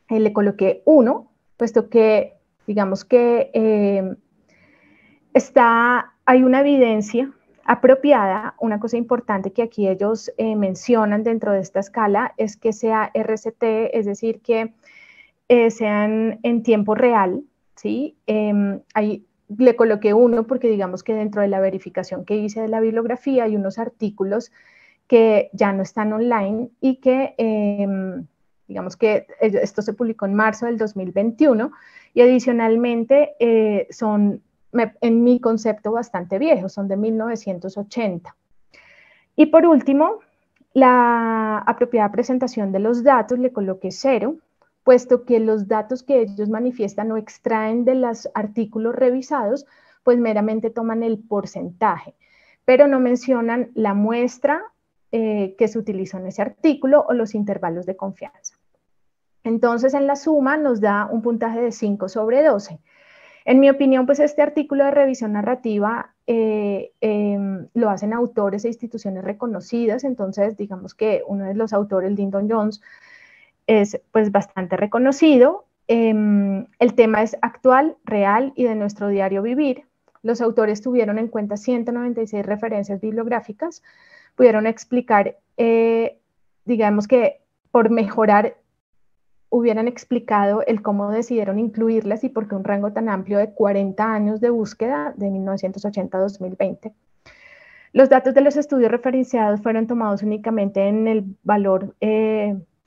le coloqué 1, puesto que digamos que hay una evidencia apropiada. Una cosa importante que aquí ellos mencionan dentro de esta escala es que sea RCT, es decir, que sean en tiempo real, ¿sí? Ahí le coloqué 1 porque digamos que dentro de la verificación que hice de la bibliografía hay unos artículos que ya no están online y que digamos que esto se publicó en marzo del 2021 y adicionalmente son, en mi concepto, bastante viejos, son de 1980. Y por último, la apropiada presentación de los datos le coloqué 0, puesto que los datos que ellos manifiestan o extraen de los artículos revisados, pues meramente toman el porcentaje, pero no mencionan la muestra que se utilizó en ese artículo o los intervalos de confianza. Entonces, en la suma nos da un puntaje de 5/12. En mi opinión, pues este artículo de revisión narrativa lo hacen autores e instituciones reconocidas, entonces digamos que uno de los autores, Lyndon Jones, es pues bastante reconocido. El tema es actual, real y de nuestro diario vivir. Los autores tuvieron en cuenta 196 referencias bibliográficas, pudieron explicar, digamos que por mejorar, hubieran explicado el cómo decidieron incluirlas y por qué un rango tan amplio de 40 años de búsqueda, de 1980 a 2020. Los datos de los estudios referenciados fueron tomados únicamente en el valor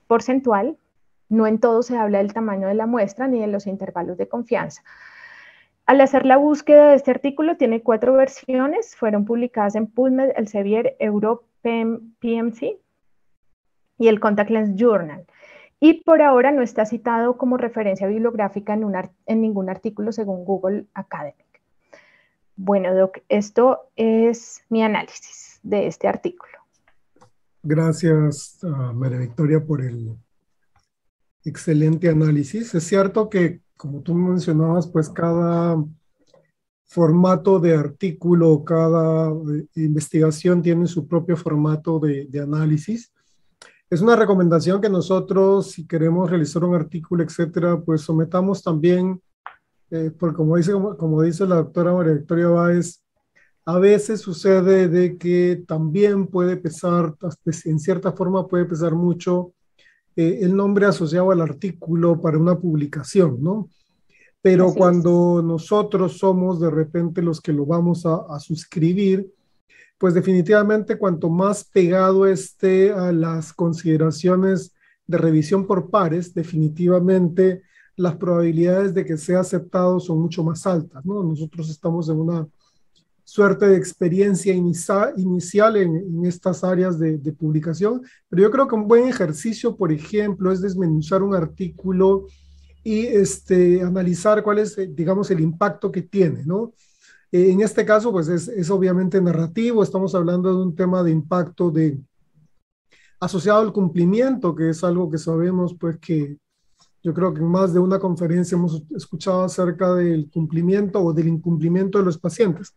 porcentual, no en todo se habla del tamaño de la muestra ni de los intervalos de confianza. Al hacer la búsqueda de este artículo, tiene 4 versiones, fueron publicadas en PubMed, Elsevier, Europe, PMC y el Contact Lens Journal. Y por ahora no está citado como referencia bibliográfica en ningún artículo según Google Academic. Bueno, Doc, esto es mi análisis de este artículo. Gracias, María Victoria, por el excelente análisis. Es cierto que, como tú mencionabas, pues cada formato de artículo, cada investigación tiene su propio formato de análisis. Es una recomendación que nosotros, si queremos realizar un artículo, etcétera, pues sometamos también, porque como dice la doctora María Victoria Báez, a veces sucede de que también puede pesar, en cierta forma puede pesar mucho el nombre asociado al artículo para una publicación, ¿no? Pero Así es. cuando nosotros somos de repente los que lo vamos a suscribir, pues definitivamente cuanto más pegado esté a las consideraciones de revisión por pares, definitivamente las probabilidades de que sea aceptado son mucho más altas, ¿no? Nosotros estamos en una suerte de experiencia inicial en estas áreas de publicación, pero yo creo que un buen ejercicio, por ejemplo, es desmenuzar un artículo y analizar cuál es, digamos, el impacto que tiene, ¿no? En este caso, pues es obviamente narrativo, estamos hablando de un tema de impacto asociado al cumplimiento, que es algo que sabemos, pues que yo creo que en más de una conferencia hemos escuchado acerca del cumplimiento o del incumplimiento de los pacientes,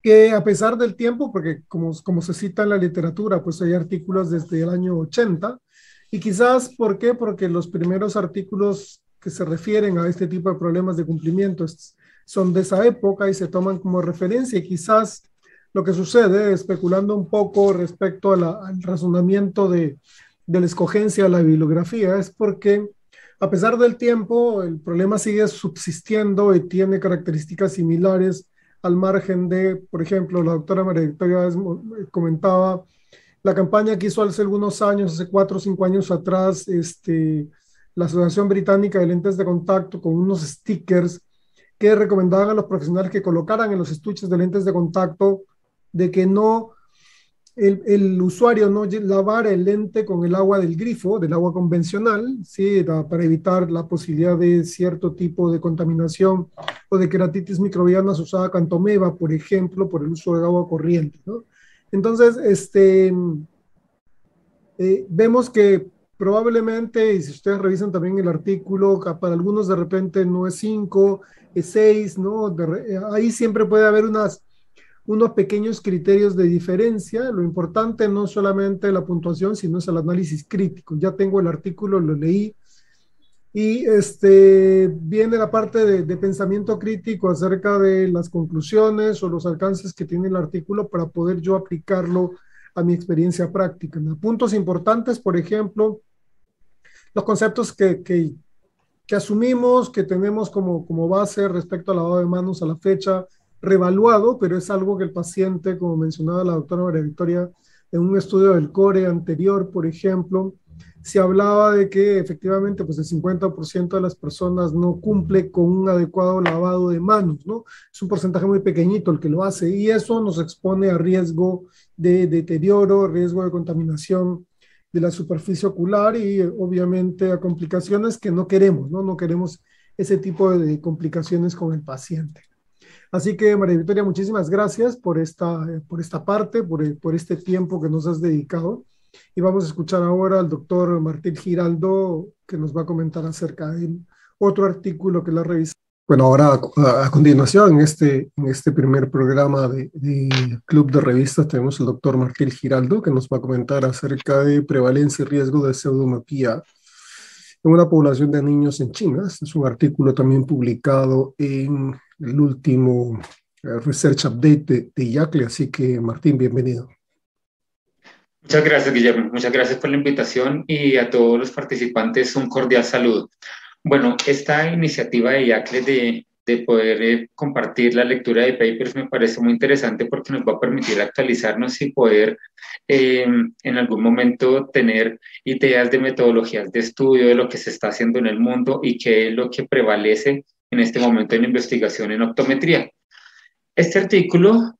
que a pesar del tiempo, porque como se cita en la literatura, pues hay artículos desde el año 80, y quizás, ¿por qué? Porque los primeros artículos que se refieren a este tipo de problemas de cumplimiento son de esa época y se toman como referencia, y quizás lo que sucede, especulando un poco respecto al razonamiento de la escogencia de la bibliografía, es porque a pesar del tiempo, el problema sigue subsistiendo y tiene características similares al margen de, por ejemplo, la doctora María Victoria comentaba la campaña que hizo hace algunos años, hace 4 o 5 años atrás, la Asociación Británica de Lentes de Contacto con unos stickers que recomendaban a los profesionales que colocaran en los estuches de lentes de contacto de que no el usuario no lavara el lente con el agua del grifo, del agua convencional, ¿sí? Para evitar la posibilidad de cierto tipo de contaminación o de queratitis microbiana asociada a cantomeba, por ejemplo, por el uso de agua corriente, ¿no? Entonces, vemos que probablemente, y si ustedes revisan también el artículo, para algunos de repente no es 5, es 6, ¿no? Ahí siempre puede haber unos pequeños criterios de diferencia. Lo importante no solamente la puntuación, sino es el análisis crítico. Ya tengo el artículo, lo leí, y viene la parte de pensamiento crítico acerca de las conclusiones o los alcances que tiene el artículo para poder yo aplicarlo a mi experiencia práctica. Puntos importantes, por ejemplo, los conceptos que asumimos, que tenemos como base respecto al lavado de manos a la fecha, revaluado, pero es algo que el paciente, como mencionaba la doctora María Victoria, en un estudio del CORE anterior, por ejemplo, se hablaba de que efectivamente pues el 50% de las personas no cumple con un adecuado lavado de manos, ¿no? Es un porcentaje muy pequeñito el que lo hace, y eso nos expone a riesgo de deterioro, riesgo de contaminación de la superficie ocular y obviamente a complicaciones que no queremos, ¿no? No queremos ese tipo de complicaciones con el paciente. Así que, María Victoria, muchísimas gracias por esta parte, por este tiempo que nos has dedicado. Y vamos a escuchar ahora al doctor Martín Giraldo, que nos va a comentar acerca de otro artículo que la revisó. Bueno, ahora a continuación, en este primer programa de Club de Revistas, tenemos al doctor Martín Giraldo, que nos va a comentar acerca de prevalencia y riesgo de pseudomiopía en una población de niños en China. Este es un artículo también publicado en el último Research Update de IACLE, así que Martín, bienvenido. Muchas gracias, Guillermo. Muchas gracias por la invitación y a todos los participantes un cordial saludo. Bueno, esta iniciativa de IACLE de poder compartir la lectura de papers me parece muy interesante porque nos va a permitir actualizarnos y poder en algún momento tener ideas de metodologías de estudio de lo que se está haciendo en el mundo y qué es lo que prevalece en este momento en la investigación en optometría. Este artículo,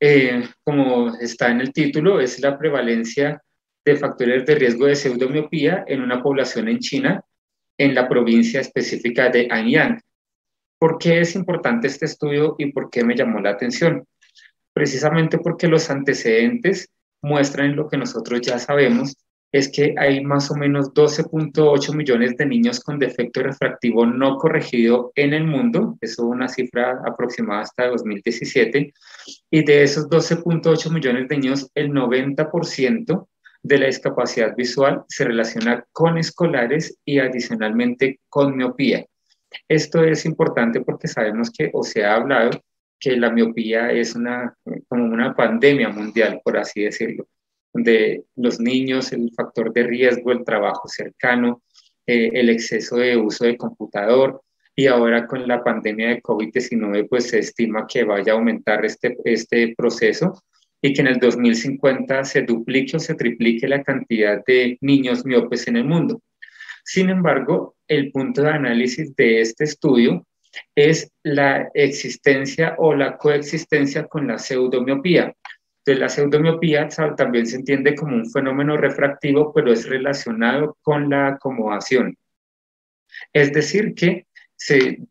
como está en el título, es la prevalencia de factores de riesgo de pseudomiopía en una población en China, en la provincia específica de Anyang. ¿Por qué es importante este estudio y por qué me llamó la atención? Precisamente porque los antecedentes muestran lo que nosotros ya sabemos, es que hay más o menos 12.8 millones de niños con defecto refractivo no corregido en el mundo, eso es una cifra aproximada hasta 2017, y de esos 12.8 millones de niños, el 90% de la discapacidad visual se relaciona con escolares y adicionalmente con miopía. Esto es importante porque sabemos que, o se ha hablado, que la miopía es como una pandemia mundial, por así decirlo, donde los niños, el factor de riesgo, el trabajo cercano, el exceso de uso de computador, y ahora con la pandemia de COVID-19, pues se estima que vaya a aumentar este proceso y que en el 2050 se duplique o se triplique la cantidad de niños miopes en el mundo. Sin embargo, el punto de análisis de este estudio es la existencia o la coexistencia con la pseudomiopía. Entonces, la pseudomiopía también se entiende como un fenómeno refractivo, pero es relacionado con la acomodación. Es decir, que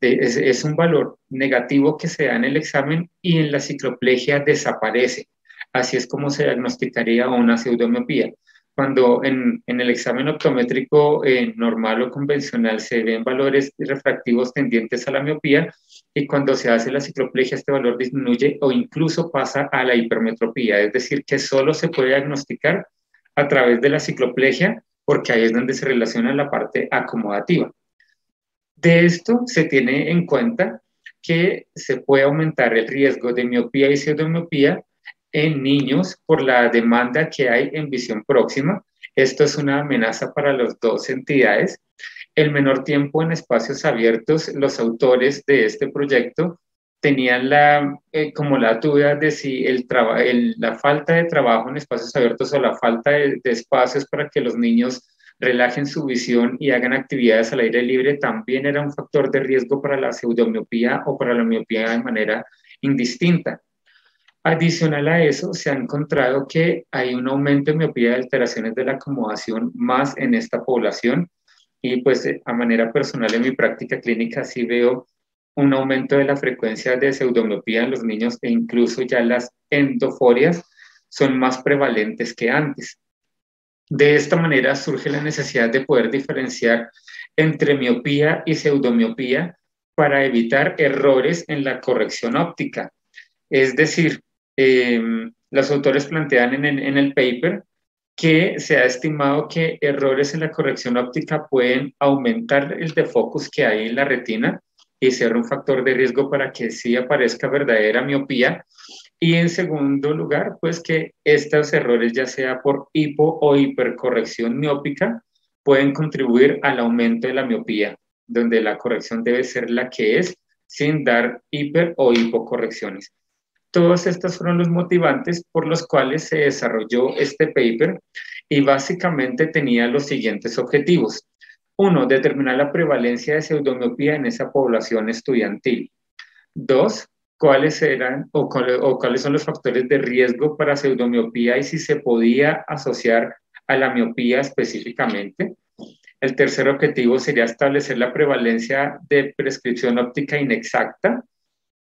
es un valor negativo que se da en el examen y en la cicloplegia desaparece. Así es como se diagnosticaría una pseudomiopía. Cuando en el examen optométrico normal o convencional se ven valores refractivos tendientes a la miopía, y cuando se hace la cicloplegia este valor disminuye o incluso pasa a la hipermetropía, es decir, que solo se puede diagnosticar a través de la cicloplegia, porque ahí es donde se relaciona la parte acomodativa. De esto se tiene en cuenta que se puede aumentar el riesgo de miopía y pseudomiopía en niños por la demanda que hay en visión próxima. Esto es una amenaza para las dos entidades. El menor tiempo en espacios abiertos, los autores de este proyecto tenían como la duda de si la falta de trabajo en espacios abiertos o la falta de espacios para que los niños relajen su visión y hagan actividades al aire libre también era un factor de riesgo para la pseudomiopía o para la miopía de manera indistinta. Adicional a eso, se ha encontrado que hay un aumento de miopía y alteraciones de la acomodación más en esta población, y pues a manera personal en mi práctica clínica sí veo un aumento de la frecuencia de pseudomiopía en los niños, e incluso ya las endoforias son más prevalentes que antes. De esta manera surge la necesidad de poder diferenciar entre miopía y pseudomiopía para evitar errores en la corrección óptica. Es decir, los autores plantean en el paper que se ha estimado que errores en la corrección óptica pueden aumentar el defocus que hay en la retina y ser un factor de riesgo para que sí aparezca verdadera miopía. Y en segundo lugar, pues que estos errores, ya sea por hipo o hipercorrección miópica, pueden contribuir al aumento de la miopía, donde la corrección debe ser la que es, sin dar hiper o hipocorrecciones. Todos estos fueron los motivantes por los cuales se desarrolló este paper, y básicamente tenía los siguientes objetivos. 1, determinar la prevalencia de pseudomiopía en esa población estudiantil. 2, cuáles eran o cuáles son los factores de riesgo para pseudomiopía y si se podía asociar a la miopía específicamente. El tercer objetivo sería establecer la prevalencia de prescripción óptica inexacta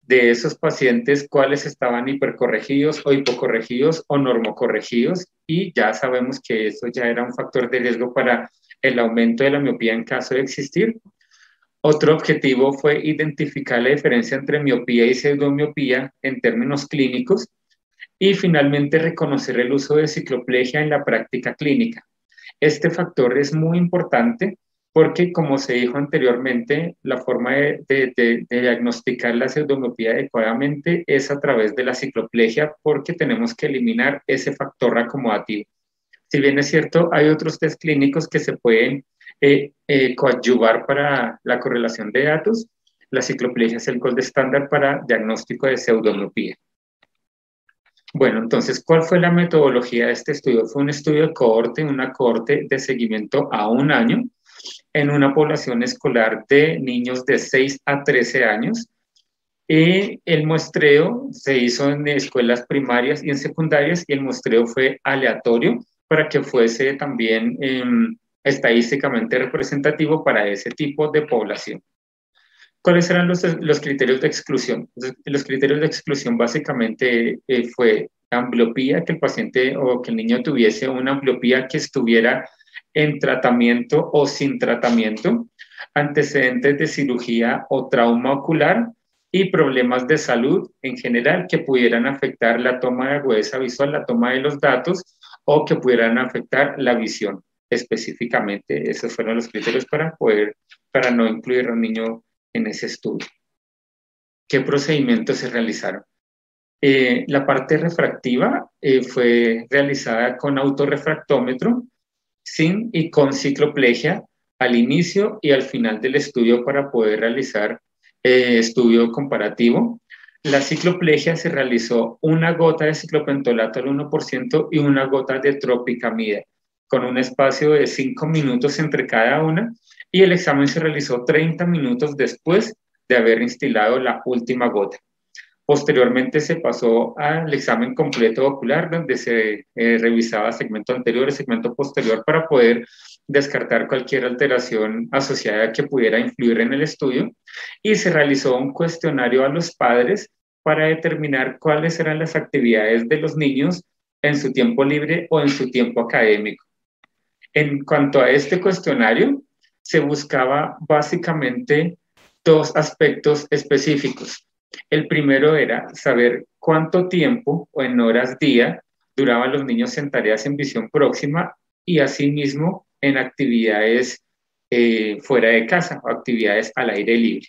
de esos pacientes, cuáles estaban hipercorregidos o hipocorregidos o normocorregidos, y ya sabemos que eso ya era un factor de riesgo para el aumento de la miopía en caso de existir. Otro objetivo fue identificar la diferencia entre miopía y pseudomiopía en términos clínicos, y finalmente reconocer el uso de cicloplegia en la práctica clínica. Este factor es muy importante porque, como se dijo anteriormente, la forma de diagnosticar la pseudomiopía adecuadamente es a través de la cicloplegia, porque tenemos que eliminar ese factor acomodativo. Si bien es cierto, hay otros test clínicos que se pueden coadyuvar para la correlación de datos, la cicloplegia es el gold estándar para diagnóstico de pseudomiopía. Bueno, entonces, ¿cuál fue la metodología de este estudio? Fue un estudio de cohorte, una cohorte de seguimiento a 1 año en una población escolar de niños de 6 a 13 años. El muestreo se hizo en escuelas primarias y en secundarias, y el muestreo fue aleatorio para que fuese también estadísticamente representativo para ese tipo de población. ¿Cuáles eran los criterios de exclusión? Los criterios de exclusión básicamente fue ambliopía, que el paciente o que el niño tuviese una ambliopía que estuviera en tratamiento o sin tratamiento, antecedentes de cirugía o trauma ocular y problemas de salud en general que pudieran afectar la toma de agudeza visual, la toma de los datos o que pudieran afectar la visión. Específicamente, esos fueron los criterios para no incluir a un niño en ese estudio. ¿Qué procedimientos se realizaron? La parte refractiva fue realizada con autorrefractómetro, sin y con cicloplegia al inicio y al final del estudio para poder realizar estudio comparativo. La cicloplegia se realizó una gota de ciclopentolato al 1% y una gota de tropicamida, con un espacio de 5 minutos entre cada una, y el examen se realizó 30 minutos después de haber instilado la última gota. Posteriormente se pasó al examen completo ocular, donde se revisaba segmento anterior y segmento posterior para poder descartar cualquier alteración asociada que pudiera influir en el estudio, y se realizó un cuestionario a los padres para determinar cuáles eran las actividades de los niños en su tiempo libre o en su tiempo académico. En cuanto a este cuestionario, se buscaba básicamente dos aspectos específicos. El primero era saber cuánto tiempo o en horas día duraban los niños en tareas en visión próxima y asimismo en actividades fuera de casa o actividades al aire libre.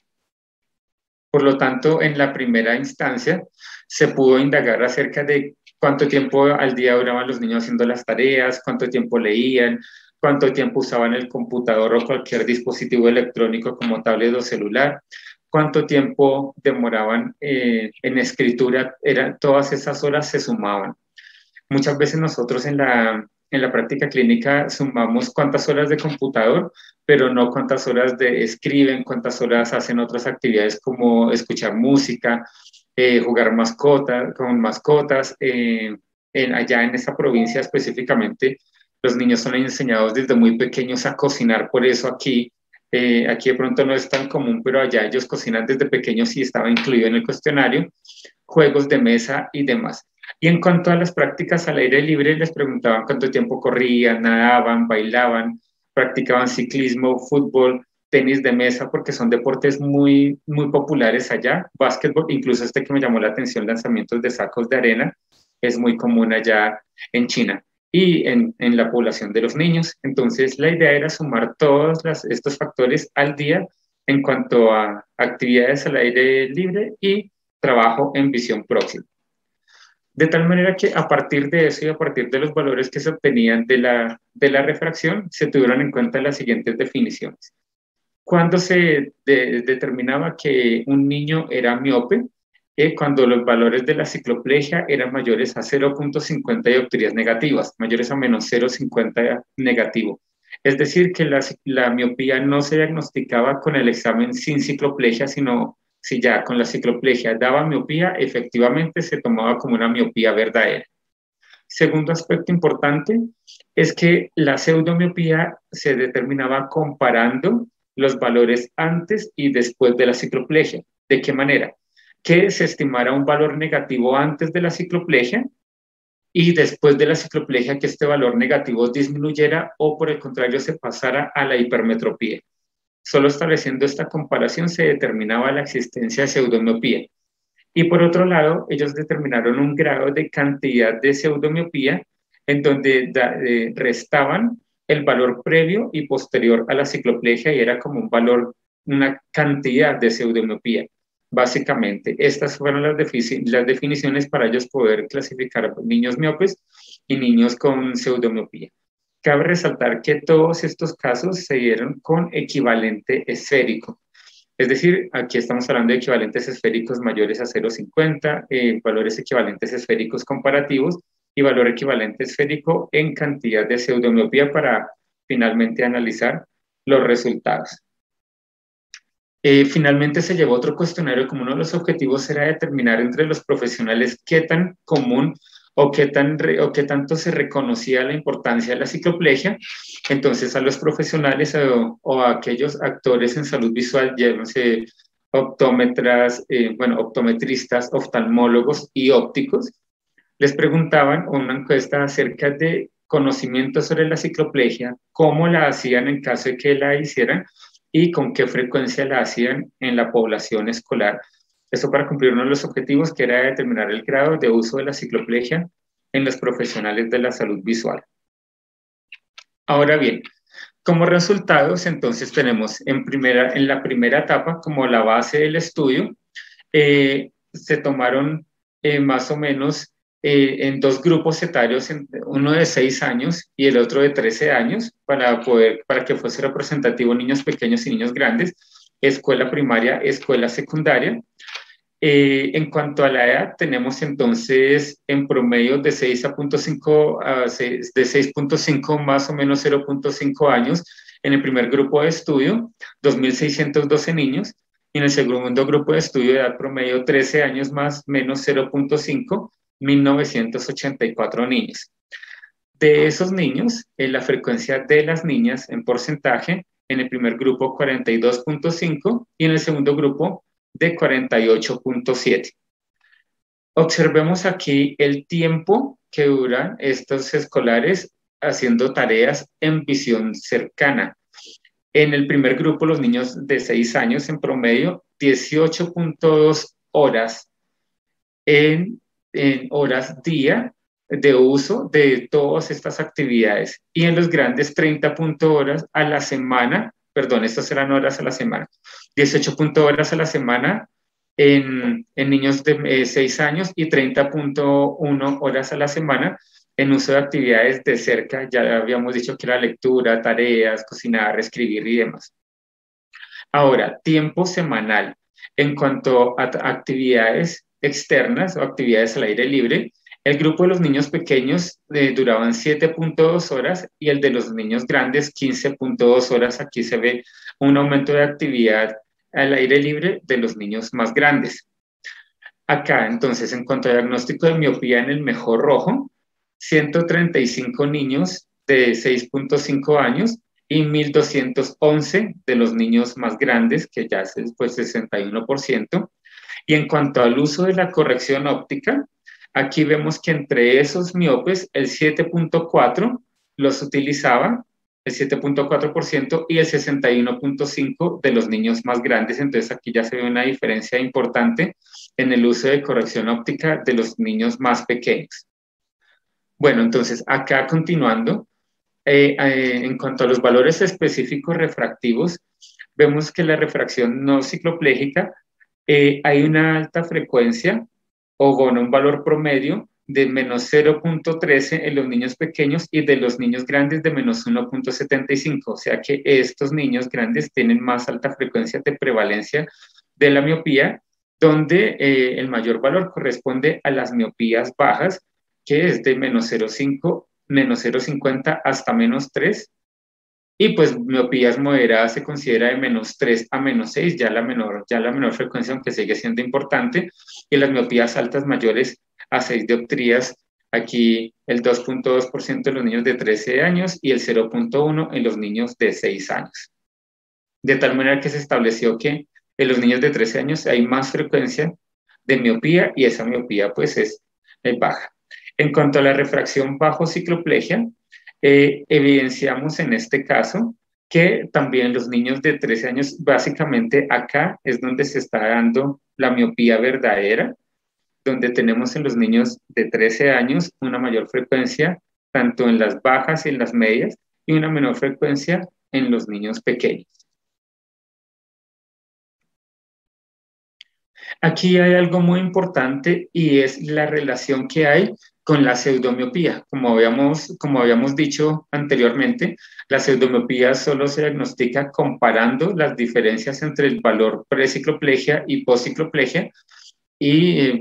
Por lo tanto, en la primera instancia se pudo indagar acerca de cuánto tiempo al día duraban los niños haciendo las tareas, cuánto tiempo leían, cuánto tiempo usaban el computador o cualquier dispositivo electrónico como tablet o celular, cuánto tiempo demoraban en escritura. Todas esas horas se sumaban. Muchas veces nosotros en la práctica clínica sumamos cuántas horas de computador, pero no cuántas horas escriben, cuántas horas hacen otras actividades como escuchar música, jugar con mascotas. Allá en esa provincia específicamente, los niños son enseñados desde muy pequeños a cocinar, por eso aquí de pronto no es tan común, pero allá ellos cocinan desde pequeños y estaba incluido en el cuestionario, juegos de mesa y demás. Y en cuanto a las prácticas al aire libre, les preguntaban cuánto tiempo corrían, nadaban, bailaban, practicaban ciclismo, fútbol, tenis de mesa, porque son deportes muy, muy populares allá, básquetbol, incluso este que me llamó la atención, lanzamientos de sacos de arena, es muy común allá en China y en la población de los niños. Entonces, la idea era sumar todos estos factores al día en cuanto a actividades al aire libre y trabajo en visión próxima. De tal manera que a partir de eso y a partir de los valores que se obtenían de la refracción, se tuvieron en cuenta las siguientes definiciones. Cuando se determinaba que un niño era miope, cuando los valores de la cicloplegia eran mayores a 0.50 dioptrías negativas, mayores a menos 0.50 negativo. Es decir, que la miopía no se diagnosticaba con el examen sin cicloplegia, sino si ya con la cicloplegia daba miopía, efectivamente se tomaba como una miopía verdadera. Segundo aspecto importante es que la pseudomiopía se determinaba comparando los valores antes y después de la cicloplegia. ¿De qué manera? Que se estimara un valor negativo antes de la cicloplegia y después de la cicloplegia que este valor negativo disminuyera o por el contrario se pasara a la hipermetropía. Solo estableciendo esta comparación se determinaba la existencia de pseudomiopía. Y por otro lado, ellos determinaron un grado de cantidad de pseudomiopía en donde restaban el valor previo y posterior a la cicloplegia y era como un valor, una cantidad de pseudomiopía. Básicamente, estas fueron las definiciones para ellos poder clasificar niños miopes y niños con pseudomiopía. Cabe resaltar que todos estos casos se dieron con equivalente esférico. Es decir, aquí estamos hablando de equivalentes esféricos mayores a 0,50, valores equivalentes esféricos comparativos y valor equivalente esférico en cantidad de pseudomiopía para finalmente analizar los resultados. Finalmente se llevó otro cuestionario como uno de los objetivos era determinar entre los profesionales qué tan común o qué tanto se reconocía la importancia de la cicloplegia. Entonces a los profesionales o a aquellos actores en salud visual, llámense optómetras, optometristas, oftalmólogos y ópticos, les preguntaban una encuesta acerca de conocimiento sobre la cicloplegia, cómo la hacían en caso de que la hicieran y con qué frecuencia la hacían en la población escolar. Esto para cumplir uno de los objetivos que era determinar el grado de uso de la cicloplegia en los profesionales de la salud visual. Ahora bien, como resultados, entonces tenemos en la primera etapa, como la base del estudio, se tomaron más o menos en dos grupos etarios, uno de 6 años y el otro de 13 años, para que fuese representativo niños pequeños y niños grandes, escuela primaria, escuela secundaria. En cuanto a la edad, tenemos entonces en promedio de 6.5 más o menos 0.5 años en el primer grupo de estudio, 2.612 niños, y en el segundo grupo de estudio de edad promedio 13 años más menos 0.5, 1.984 niños. De esos niños, la frecuencia de las niñas en porcentaje, en el primer grupo 42.5 y en el segundo grupo de 48.7. Observemos aquí el tiempo que duran estos escolares haciendo tareas en visión cercana. En el primer grupo, los niños de 6 años en promedio, 18.2 horas en horas día de uso de todas estas actividades. Y en los grandes, 30 horas a la semana, perdón, estas eran horas a la semana, 18 horas a la semana en niños de 6 años y 30.1 horas a la semana en uso de actividades de cerca. Ya habíamos dicho que era lectura, tareas, cocinar, escribir y demás. Ahora, tiempo semanal. En cuanto a actividades externas o actividades al aire libre, el grupo de los niños pequeños duraban 7.2 horas y el de los niños grandes 15.2 horas. Aquí se ve un aumento de actividad al aire libre de los niños más grandes. Acá, entonces, en cuanto a diagnóstico de miopía en el mejor rojo, 135 niños de 6.5 años y 1.211 de los niños más grandes, que ya es pues 61%. Y en cuanto al uso de la corrección óptica, aquí vemos que entre esos miopes, el 7.4 los utilizaba, el 7.4%, y el 61.5% de los niños más grandes. Entonces aquí ya se ve una diferencia importante en el uso de corrección óptica de los niños más pequeños. Bueno, entonces acá continuando, en cuanto a los valores específicos refractivos, vemos que la refracción no cicloplégica hay una alta frecuencia o bueno, un valor promedio de menos 0.13 en los niños pequeños y de los niños grandes de menos 1.75. O sea que estos niños grandes tienen más alta frecuencia de prevalencia de la miopía, donde el mayor valor corresponde a las miopías bajas, que es de menos 0.5, menos 0.50 hasta menos 3. Y pues miopías moderadas se considera de menos 3 a menos 6, ya la menor frecuencia, aunque sigue siendo importante. Y las miopías altas mayores a 6 dioptrías, aquí el 2.2% en los niños de 13 años y el 0.1% en los niños de 6 años. De tal manera que se estableció que en los niños de 13 años hay más frecuencia de miopía y esa miopía pues es baja. En cuanto a la refracción bajo cicloplegia, evidenciamos en este caso que también los niños de 13 años, básicamente acá es donde se está dando la miopía verdadera, donde tenemos en los niños de 13 años una mayor frecuencia, tanto en las bajas y en las medias, y una menor frecuencia en los niños pequeños. Aquí hay algo muy importante y es la relación que hay con la pseudomiopía. Como habíamos dicho anteriormente, la pseudomiopía solo se diagnostica comparando las diferencias entre el valor precicloplegia y postcicloplegia, y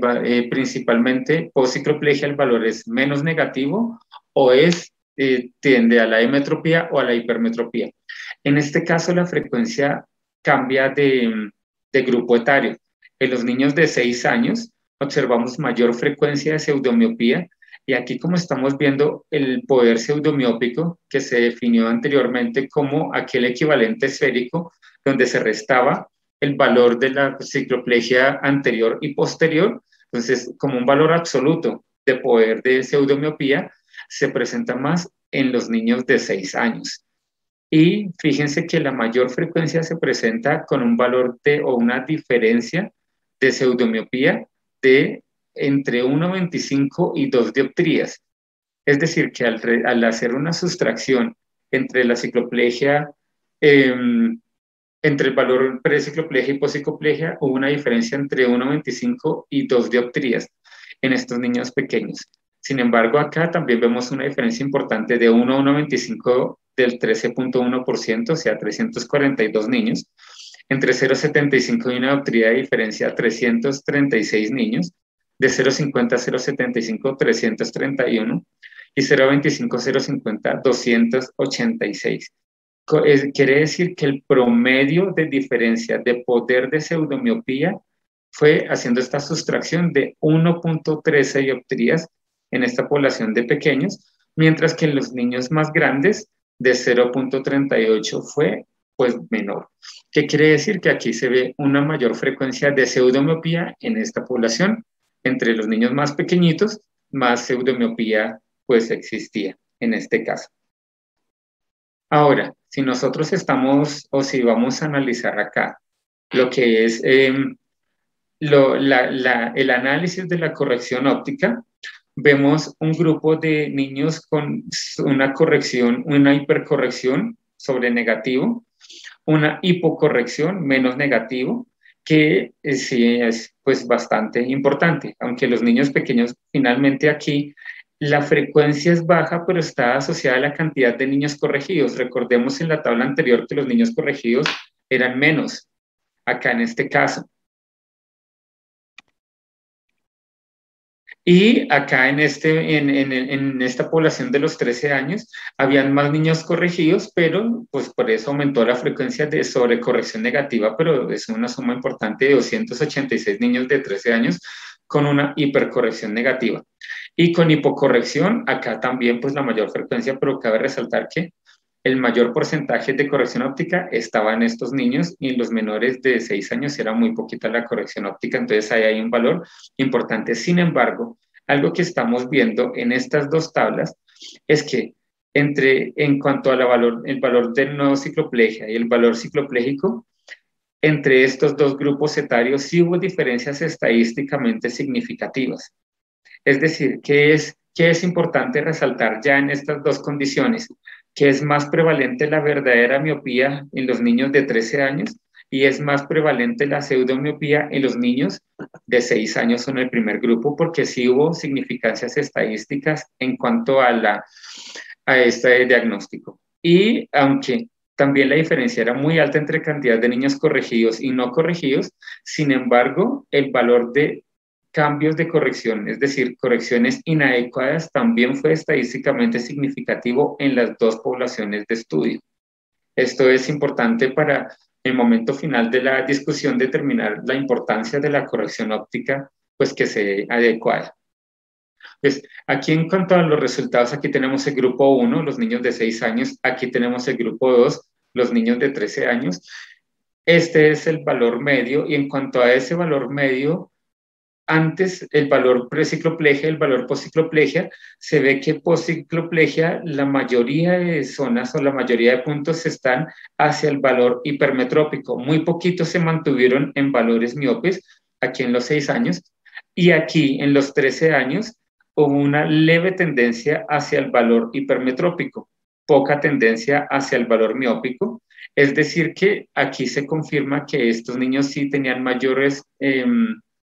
principalmente postcicloplegia el valor es menos negativo o tiende a la hemetropía o a la hipermetropía. En este caso la frecuencia cambia de grupo etario. En los niños de 6 años observamos mayor frecuencia de pseudomiopía, y aquí como estamos viendo el poder pseudomiópico que se definió anteriormente como aquel equivalente esférico donde se restaba el valor de la cicloplegia anterior y posterior. Entonces, como un valor absoluto de poder de pseudomiopía se presenta más en los niños de 6 años. Y fíjense que la mayor frecuencia se presenta con un valor o una diferencia de pseudomiopía de entre 1,25 y 2 dioptrías. Es decir, que al hacer una sustracción entre la cicloplegia, entre el valor precicloplegia y poscicloplegia, hubo una diferencia entre 1,25 y 2 dioptrías en estos niños pequeños. Sin embargo, acá también vemos una diferencia importante de 1 a 1,25 del 13,1%, o sea, 342 niños. Entre 0,75 y una dioptría de diferencia, 336 niños. De 0,50 a 0,75, 331. Y 0,25 a 0,50, 286. Quiere decir que el promedio de diferencia de poder de pseudomiopía fue haciendo esta sustracción de 1,13 dioptrías en esta población de pequeños, mientras que en los niños más grandes de 0,38 fue pues menor. ¿Qué quiere decir? Que aquí se ve una mayor frecuencia de pseudomiopía en esta población. Entre los niños más pequeñitos, más pseudomiopía pues existía en este caso. Ahora, si nosotros estamos, o si vamos a analizar acá, lo que es el análisis de la corrección óptica, vemos un grupo de niños con una corrección, una hipercorrección sobre negativo, una hipocorrección menos negativo, que sí es pues bastante importante, aunque los niños pequeños finalmente aquí la frecuencia es baja, pero está asociada a la cantidad de niños corregidos. Recordemos en la tabla anterior que los niños corregidos eran menos, acá en este caso. Y acá en esta población de los 13 años, habían más niños corregidos, pero pues por eso aumentó la frecuencia de sobrecorrección negativa, pero es una suma importante de 286 niños de 13 años con una hipercorrección negativa. Y con hipocorrección, acá también pues la mayor frecuencia, pero cabe resaltar que el mayor porcentaje de corrección óptica estaba en estos niños y en los menores de 6 años era muy poquita la corrección óptica, entonces ahí hay un valor importante. Sin embargo, algo que estamos viendo en estas dos tablas es que en cuanto al el valor de no cicloplegia y el valor cicloplégico, entre estos dos grupos etarios sí hubo diferencias estadísticamente significativas. Es decir, ¿qué es importante resaltar ya en estas dos condiciones? Que es más prevalente la verdadera miopía en los niños de 13 años y es más prevalente la pseudomiopía en los niños de 6 años en el primer grupo, porque sí hubo significancias estadísticas en cuanto a este diagnóstico. Y aunque también la diferencia era muy alta entre cantidad de niños corregidos y no corregidos, sin embargo, el valor de cambios de corrección, es decir, correcciones inadecuadas, también fue estadísticamente significativo en las dos poblaciones de estudio. Esto es importante para el momento final de la discusión determinar la importancia de la corrección óptica, pues que sea adecuada. Pues aquí en cuanto a los resultados, aquí tenemos el grupo 1, los niños de 6 años, aquí tenemos el grupo 2, los niños de 13 años. Este es el valor medio y en cuanto a ese valor medio, antes el valor precicloplegia, el valor poscicloplegia, se ve que poscicloplegia, la mayoría de zonas o la mayoría de puntos están hacia el valor hipermetrópico. Muy poquitos se mantuvieron en valores miopes, aquí en los 6 años, y aquí en los 13 años hubo una leve tendencia hacia el valor hipermetrópico, poca tendencia hacia el valor miópico. Es decir, que aquí se confirma que estos niños sí tenían mayores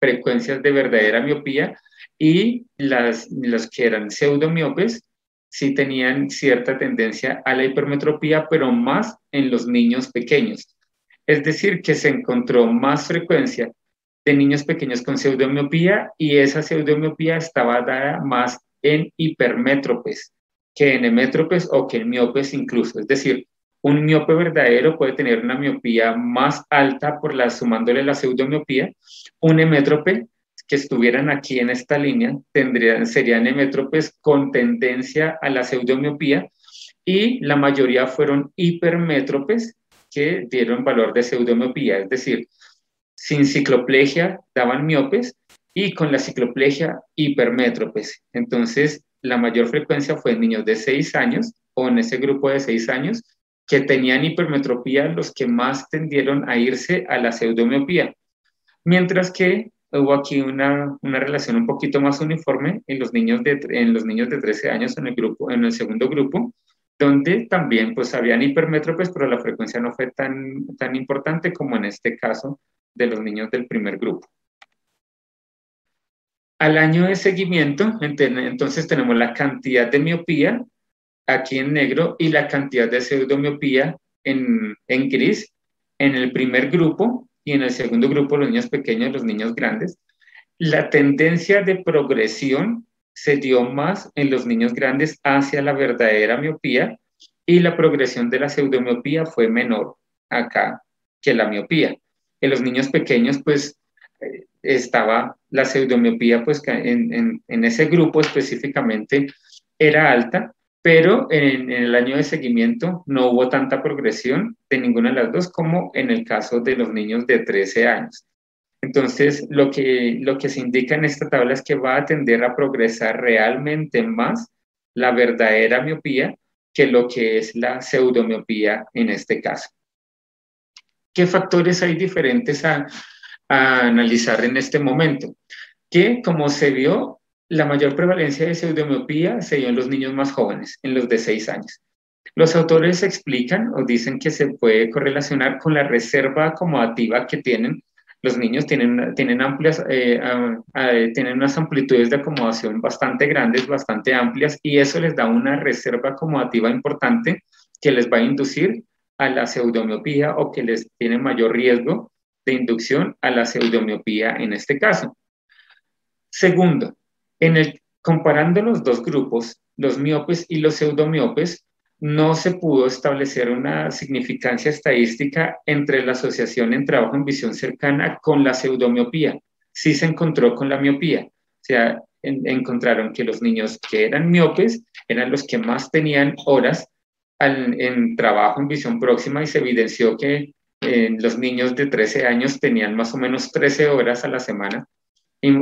frecuencias de verdadera miopía y los que eran pseudomiopes sí tenían cierta tendencia a la hipermetropía, pero más en los niños pequeños. Es decir, que se encontró más frecuencia de niños pequeños con pseudomiopía y esa pseudomiopía estaba dada más en hipermétropes que en hemétropes o que en miopes incluso. Es decir, un miope verdadero puede tener una miopía más alta sumándole la pseudomiopía. Un hemétrope que estuvieran aquí en esta línea serían hemétropes con tendencia a la pseudomiopía y la mayoría fueron hipermétropes que dieron valor de pseudomiopía, es decir, sin cicloplegia daban miopes y con la cicloplegia hipermétropes. Entonces, la mayor frecuencia fue en niños de 6 años o en ese grupo de 6 años que tenían hipermetropía los que más tendieron a irse a la pseudomiopía. Mientras que hubo aquí una relación un poquito más uniforme en los niños de 13 años en el segundo grupo, donde también pues habían hipermétropes, pero la frecuencia no fue tan importante como en este caso de los niños del primer grupo. Al año de seguimiento, entonces tenemos la cantidad de miopía aquí en negro y la cantidad de pseudomiopía en gris en el primer grupo, y en el segundo grupo los niños pequeños, los niños grandes. La tendencia de progresión se dio más en los niños grandes hacia la verdadera miopía, y la progresión de la pseudomiopía fue menor acá que la miopía. En los niños pequeños, pues, estaba la pseudomiopía, pues, en ese grupo específicamente era alta, pero en el año de seguimiento no hubo tanta progresión de ninguna de las dos como en el caso de los niños de 13 años. Entonces, lo que se indica en esta tabla es que va a tender a progresar realmente más la verdadera miopía que lo que es la pseudomiopía en este caso. ¿Qué factores hay diferentes a analizar en este momento? Que, como se vio, la mayor prevalencia de pseudomiopía se dio en los niños más jóvenes, en los de 6 años. Los autores explican o dicen que se puede correlacionar con la reserva acomodativa que tienen. Los niños tienen unas amplitudes de acomodación bastante grandes, bastante amplias, y eso les da una reserva acomodativa importante que les va a inducir a la pseudomiopía, o que les tiene mayor riesgo de inducción a la pseudomiopía en este caso. Segundo, comparando los dos grupos, los miopes y los pseudomiopes, no se pudo establecer una significancia estadística entre la asociación en trabajo en visión cercana con la pseudomiopía. Sí se encontró con la miopía. O sea, encontraron que los niños que eran miopes eran los que más tenían horas en trabajo en visión próxima, y se evidenció que los niños de 13 años tenían más o menos 13 horas a la semana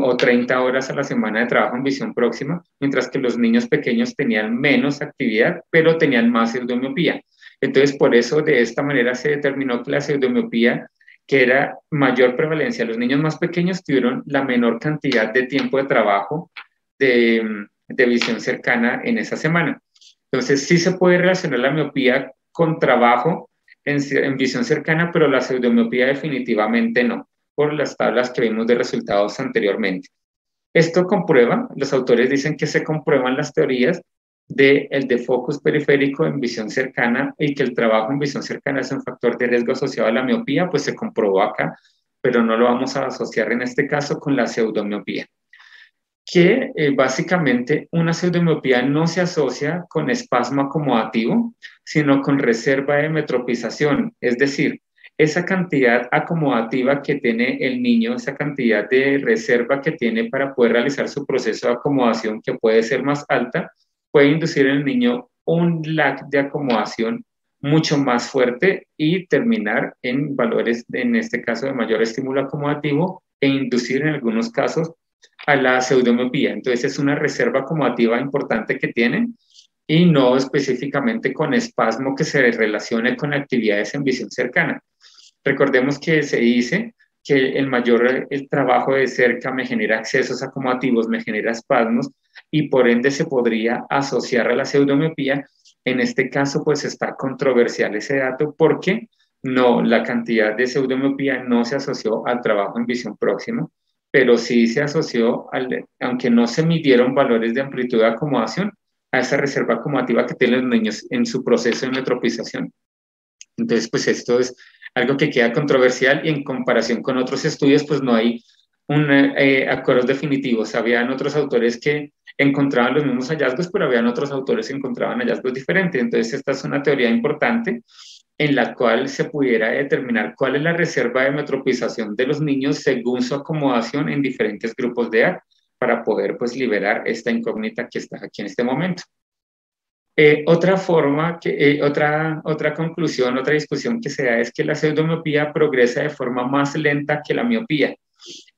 o 30 horas a la semana de trabajo en visión próxima, mientras que los niños pequeños tenían menos actividad, pero tenían más pseudomiopía. Entonces, por eso, de esta manera se determinó que la pseudomiopía, que era mayor prevalencia, los niños más pequeños tuvieron la menor cantidad de tiempo de trabajo de visión cercana en esa semana. Entonces, sí se puede relacionar la miopía con trabajo en visión cercana, pero la pseudomiopía definitivamente no, por las tablas que vimos de resultados anteriormente. Esto comprueba, los autores dicen que se comprueban las teorías del defocus periférico en visión cercana, y que el trabajo en visión cercana es un factor de riesgo asociado a la miopía, pues se comprobó acá, pero no lo vamos a asociar en este caso con la pseudomiopía. Que básicamente una pseudomiopía no se asocia con espasmo acomodativo, sino con reserva de metropización, es decir, esa cantidad acomodativa que tiene el niño, esa cantidad de reserva que tiene para poder realizar su proceso de acomodación, que puede ser más alta, puede inducir en el niño un lag de acomodación mucho más fuerte y terminar en valores, en este caso, de mayor estímulo acomodativo, e inducir en algunos casos a la pseudomiopía. Entonces es una reserva acomodativa importante que tienen, y no específicamente con espasmo que se relacione con actividades en visión cercana. Recordemos que se dice que el trabajo de cerca me genera accesos acomodativos, me genera espasmos, y por ende se podría asociar a la pseudomiopía. En este caso, pues está controversial ese dato, porque no, la cantidad de pseudomiopía no se asoció al trabajo en visión próxima, pero sí se asoció, aunque no se midieron valores de amplitud de acomodación, a esa reserva acomodativa que tienen los niños en su proceso de metropización. Entonces, pues esto es algo que queda controversial, y en comparación con otros estudios, pues no hay acuerdos definitivos. Habían otros autores que encontraban los mismos hallazgos, pero habían otros autores que encontraban hallazgos diferentes. Entonces, esta es una teoría importante en la cual se pudiera determinar cuál es la reserva de metropización de los niños según su acomodación en diferentes grupos de edad, para poder, pues, liberar esta incógnita que está aquí en este momento. Otra conclusión, otra discusión que se da es que la pseudomiopía progresa de forma más lenta que la miopía.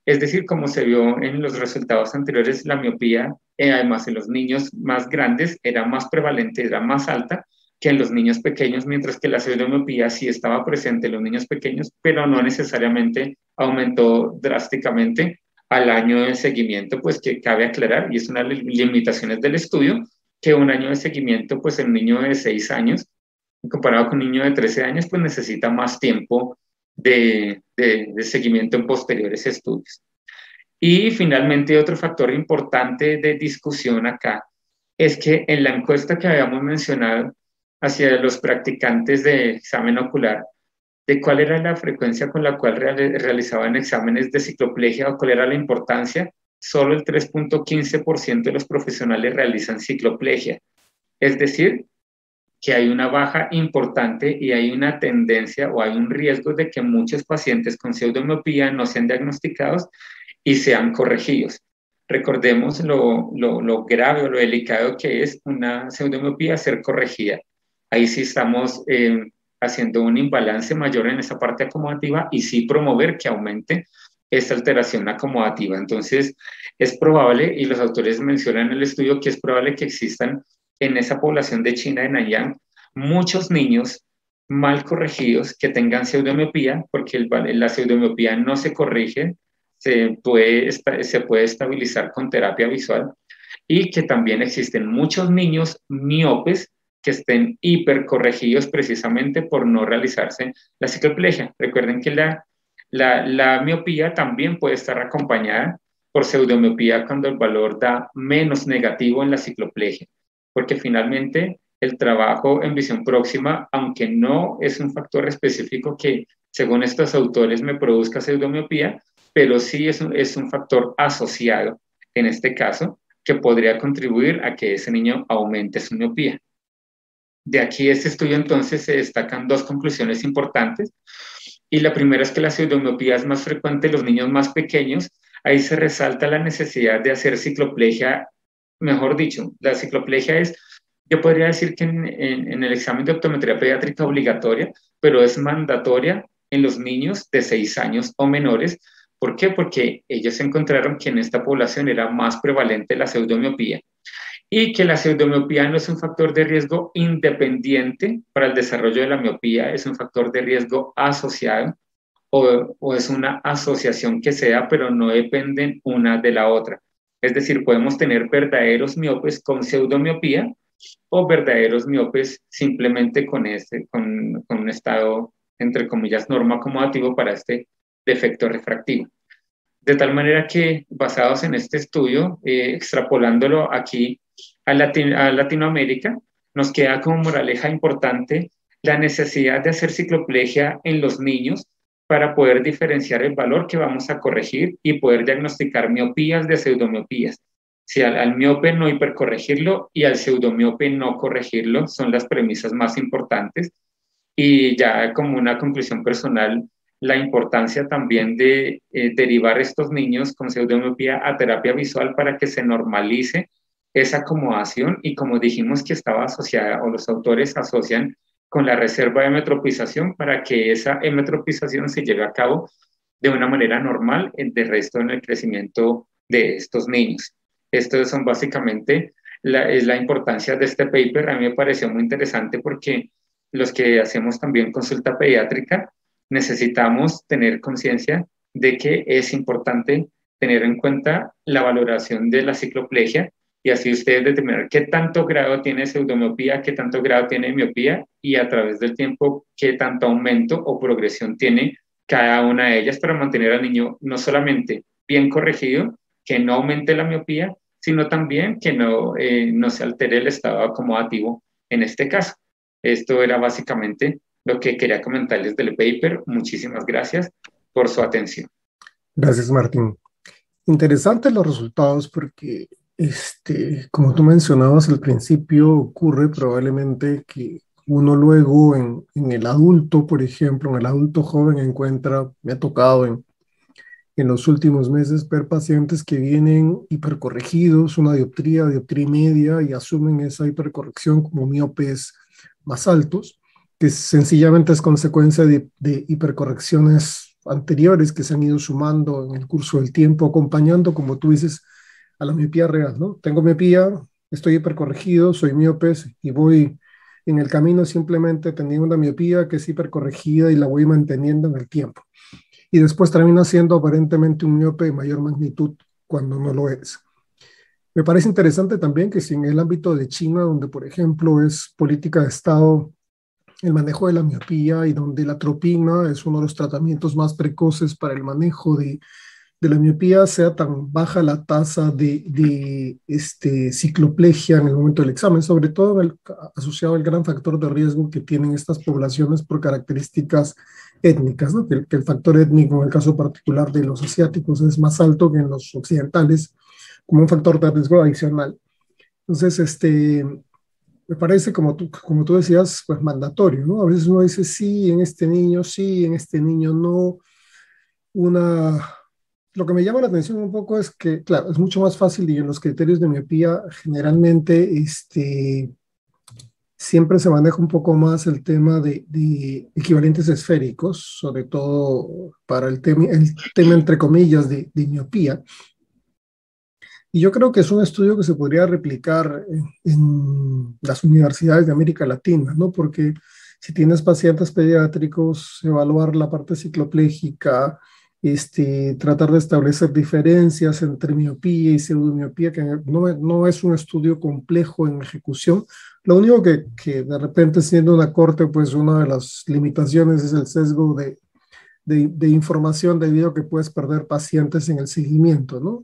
Es decir, como se vio en los resultados anteriores, la miopía, además en los niños más grandes, era más prevalente, era más alta que en los niños pequeños, mientras que la pseudomiopía sí estaba presente en los niños pequeños, pero no necesariamente aumentó drásticamente al año de seguimiento, pues que cabe aclarar, y es una de las limitaciones del estudio, que un año de seguimiento, pues el niño de 6 años, comparado con un niño de 13 años, pues necesita más tiempo de seguimiento en posteriores estudios. Y finalmente, otro factor importante de discusión acá es que en la encuesta que habíamos mencionado hacia los practicantes de examen ocular, de cuál era la frecuencia con la cual realizaban exámenes de cicloplegia o cuál era la importancia, solo el 3.15% de los profesionales realizan cicloplegia. Es decir, que hay una baja importante y hay una tendencia o hay un riesgo de que muchos pacientes con pseudomiopía no sean diagnosticados y sean corregidos. Recordemos lo grave o lo delicado que es una pseudomiopía ser corregida. Ahí sí estamos haciendo un imbalance mayor en esa parte acomodativa y sí promover que aumente esta alteración acomodativa. Entonces, es probable, y los autores mencionan en el estudio, que es probable que existan en esa población de China, de Nanyang, muchos niños mal corregidos que tengan pseudomiopía, porque la pseudomiopía no se corrige, se puede estabilizar con terapia visual, y que también existen muchos niños miopes que estén hipercorregidos precisamente por no realizarse la cicloplegia. Recuerden que la miopía también puede estar acompañada por pseudomiopía cuando el valor da menos negativo en la cicloplegia, porque finalmente el trabajo en visión próxima, aunque no es un factor específico que según estos autores me produzca pseudomiopía, pero sí es un factor asociado en este caso que podría contribuir a que ese niño aumente su miopía. De aquí este estudio entonces se destacan dos conclusiones importantes, y la primera es que la pseudomiopía es más frecuente en los niños más pequeños. Ahí se resalta la necesidad de hacer cicloplegia, mejor dicho, la cicloplegia es, yo podría decir que en el examen de optometría pediátrica obligatoria, pero es mandatoria en los niños de 6 años o menores. ¿Por qué? Porque ellos encontraron que en esta población era más prevalente la pseudomiopía y que la pseudomiopía no es un factor de riesgo independiente para el desarrollo de la miopía, es un factor de riesgo asociado o es una asociación que se da, pero no dependen una de la otra. Es decir, podemos tener verdaderos miopes con pseudomiopía o verdaderos miopes simplemente con un estado, entre comillas, normo acomodativo para este defecto refractivo. De tal manera que, basados en este estudio, extrapolándolo aquí a Latinoamérica, nos queda como moraleja importante la necesidad de hacer cicloplegia en los niños para poder diferenciar el valor que vamos a corregir y poder diagnosticar miopías de pseudomiopías. Si al miope no hipercorregirlo y al pseudomiope no corregirlo son las premisas más importantes. Y ya como una conclusión personal, la importancia también de derivar estos niños con pseudomiopía a terapia visual para que se normalice esa acomodación, y como dijimos que estaba asociada, o los autores asocian con la reserva de hemetropización, para que esa hemetropización se lleve a cabo de una manera normal de resto en el crecimiento de estos niños. Estos son básicamente la importancia de este paper. A mí me pareció muy interesante porque los que hacemos también consulta pediátrica necesitamos tener conciencia de que es importante tener en cuenta la valoración de la cicloplegia, y así ustedes determinar qué tanto grado tiene pseudomiopía, qué tanto grado tiene miopía, y a través del tiempo qué tanto aumento o progresión tiene cada una de ellas, para mantener al niño no solamente bien corregido, que no aumente la miopía, sino también que no se altere el estado acomodativo en este caso. Esto era básicamente lo que quería comentarles del paper. Muchísimas gracias por su atención. Gracias, Martín. Interesantes los resultados porque, como tú mencionabas al principio, ocurre probablemente que uno luego en el adulto, por ejemplo, en el adulto joven encuentra, me ha tocado en los últimos meses ver pacientes que vienen hipercorregidos, una dioptría y media, y asumen esa hipercorrección como miopes más altos, que sencillamente es consecuencia de hipercorrecciones anteriores que se han ido sumando en el curso del tiempo, acompañando, como tú dices, a la miopía real, ¿no? Tengo miopía, estoy hipercorregido, soy miope y voy en el camino simplemente teniendo una miopía que es hipercorregida y la voy manteniendo en el tiempo. y después termina siendo aparentemente un miope de mayor magnitud cuando no lo es. Me parece interesante también que si en el ámbito de China, donde por ejemplo es política de Estado el manejo de la miopía y donde la atropina es uno de los tratamientos más precoces para el manejo de la miopía, sea tan baja la tasa de cicloplegia en el momento del examen, sobre todo asociado al gran factor de riesgo que tienen estas poblaciones por características étnicas, ¿no? Que el factor étnico en el caso particular de los asiáticos es más alto que en los occidentales, como un factor de riesgo adicional. Entonces, me parece, como tú decías, pues mandatorio, ¿no? A veces uno dice sí, en este niño no. Lo que me llama la atención un poco es que, claro, es mucho más fácil y en los criterios de miopía generalmente siempre se maneja un poco más el tema de equivalentes esféricos, sobre todo para el tema entre comillas de miopía. Y yo creo que es un estudio que se podría replicar en las universidades de América Latina, ¿no? Porque si tienes pacientes pediátricos, evaluar la parte cicloplégica, tratar de establecer diferencias entre miopía y pseudomiopía, que no es un estudio complejo en ejecución. Lo único que de repente siendo una corte, pues una de las limitaciones es el sesgo de información debido a que puedes perder pacientes en el seguimiento, ¿no?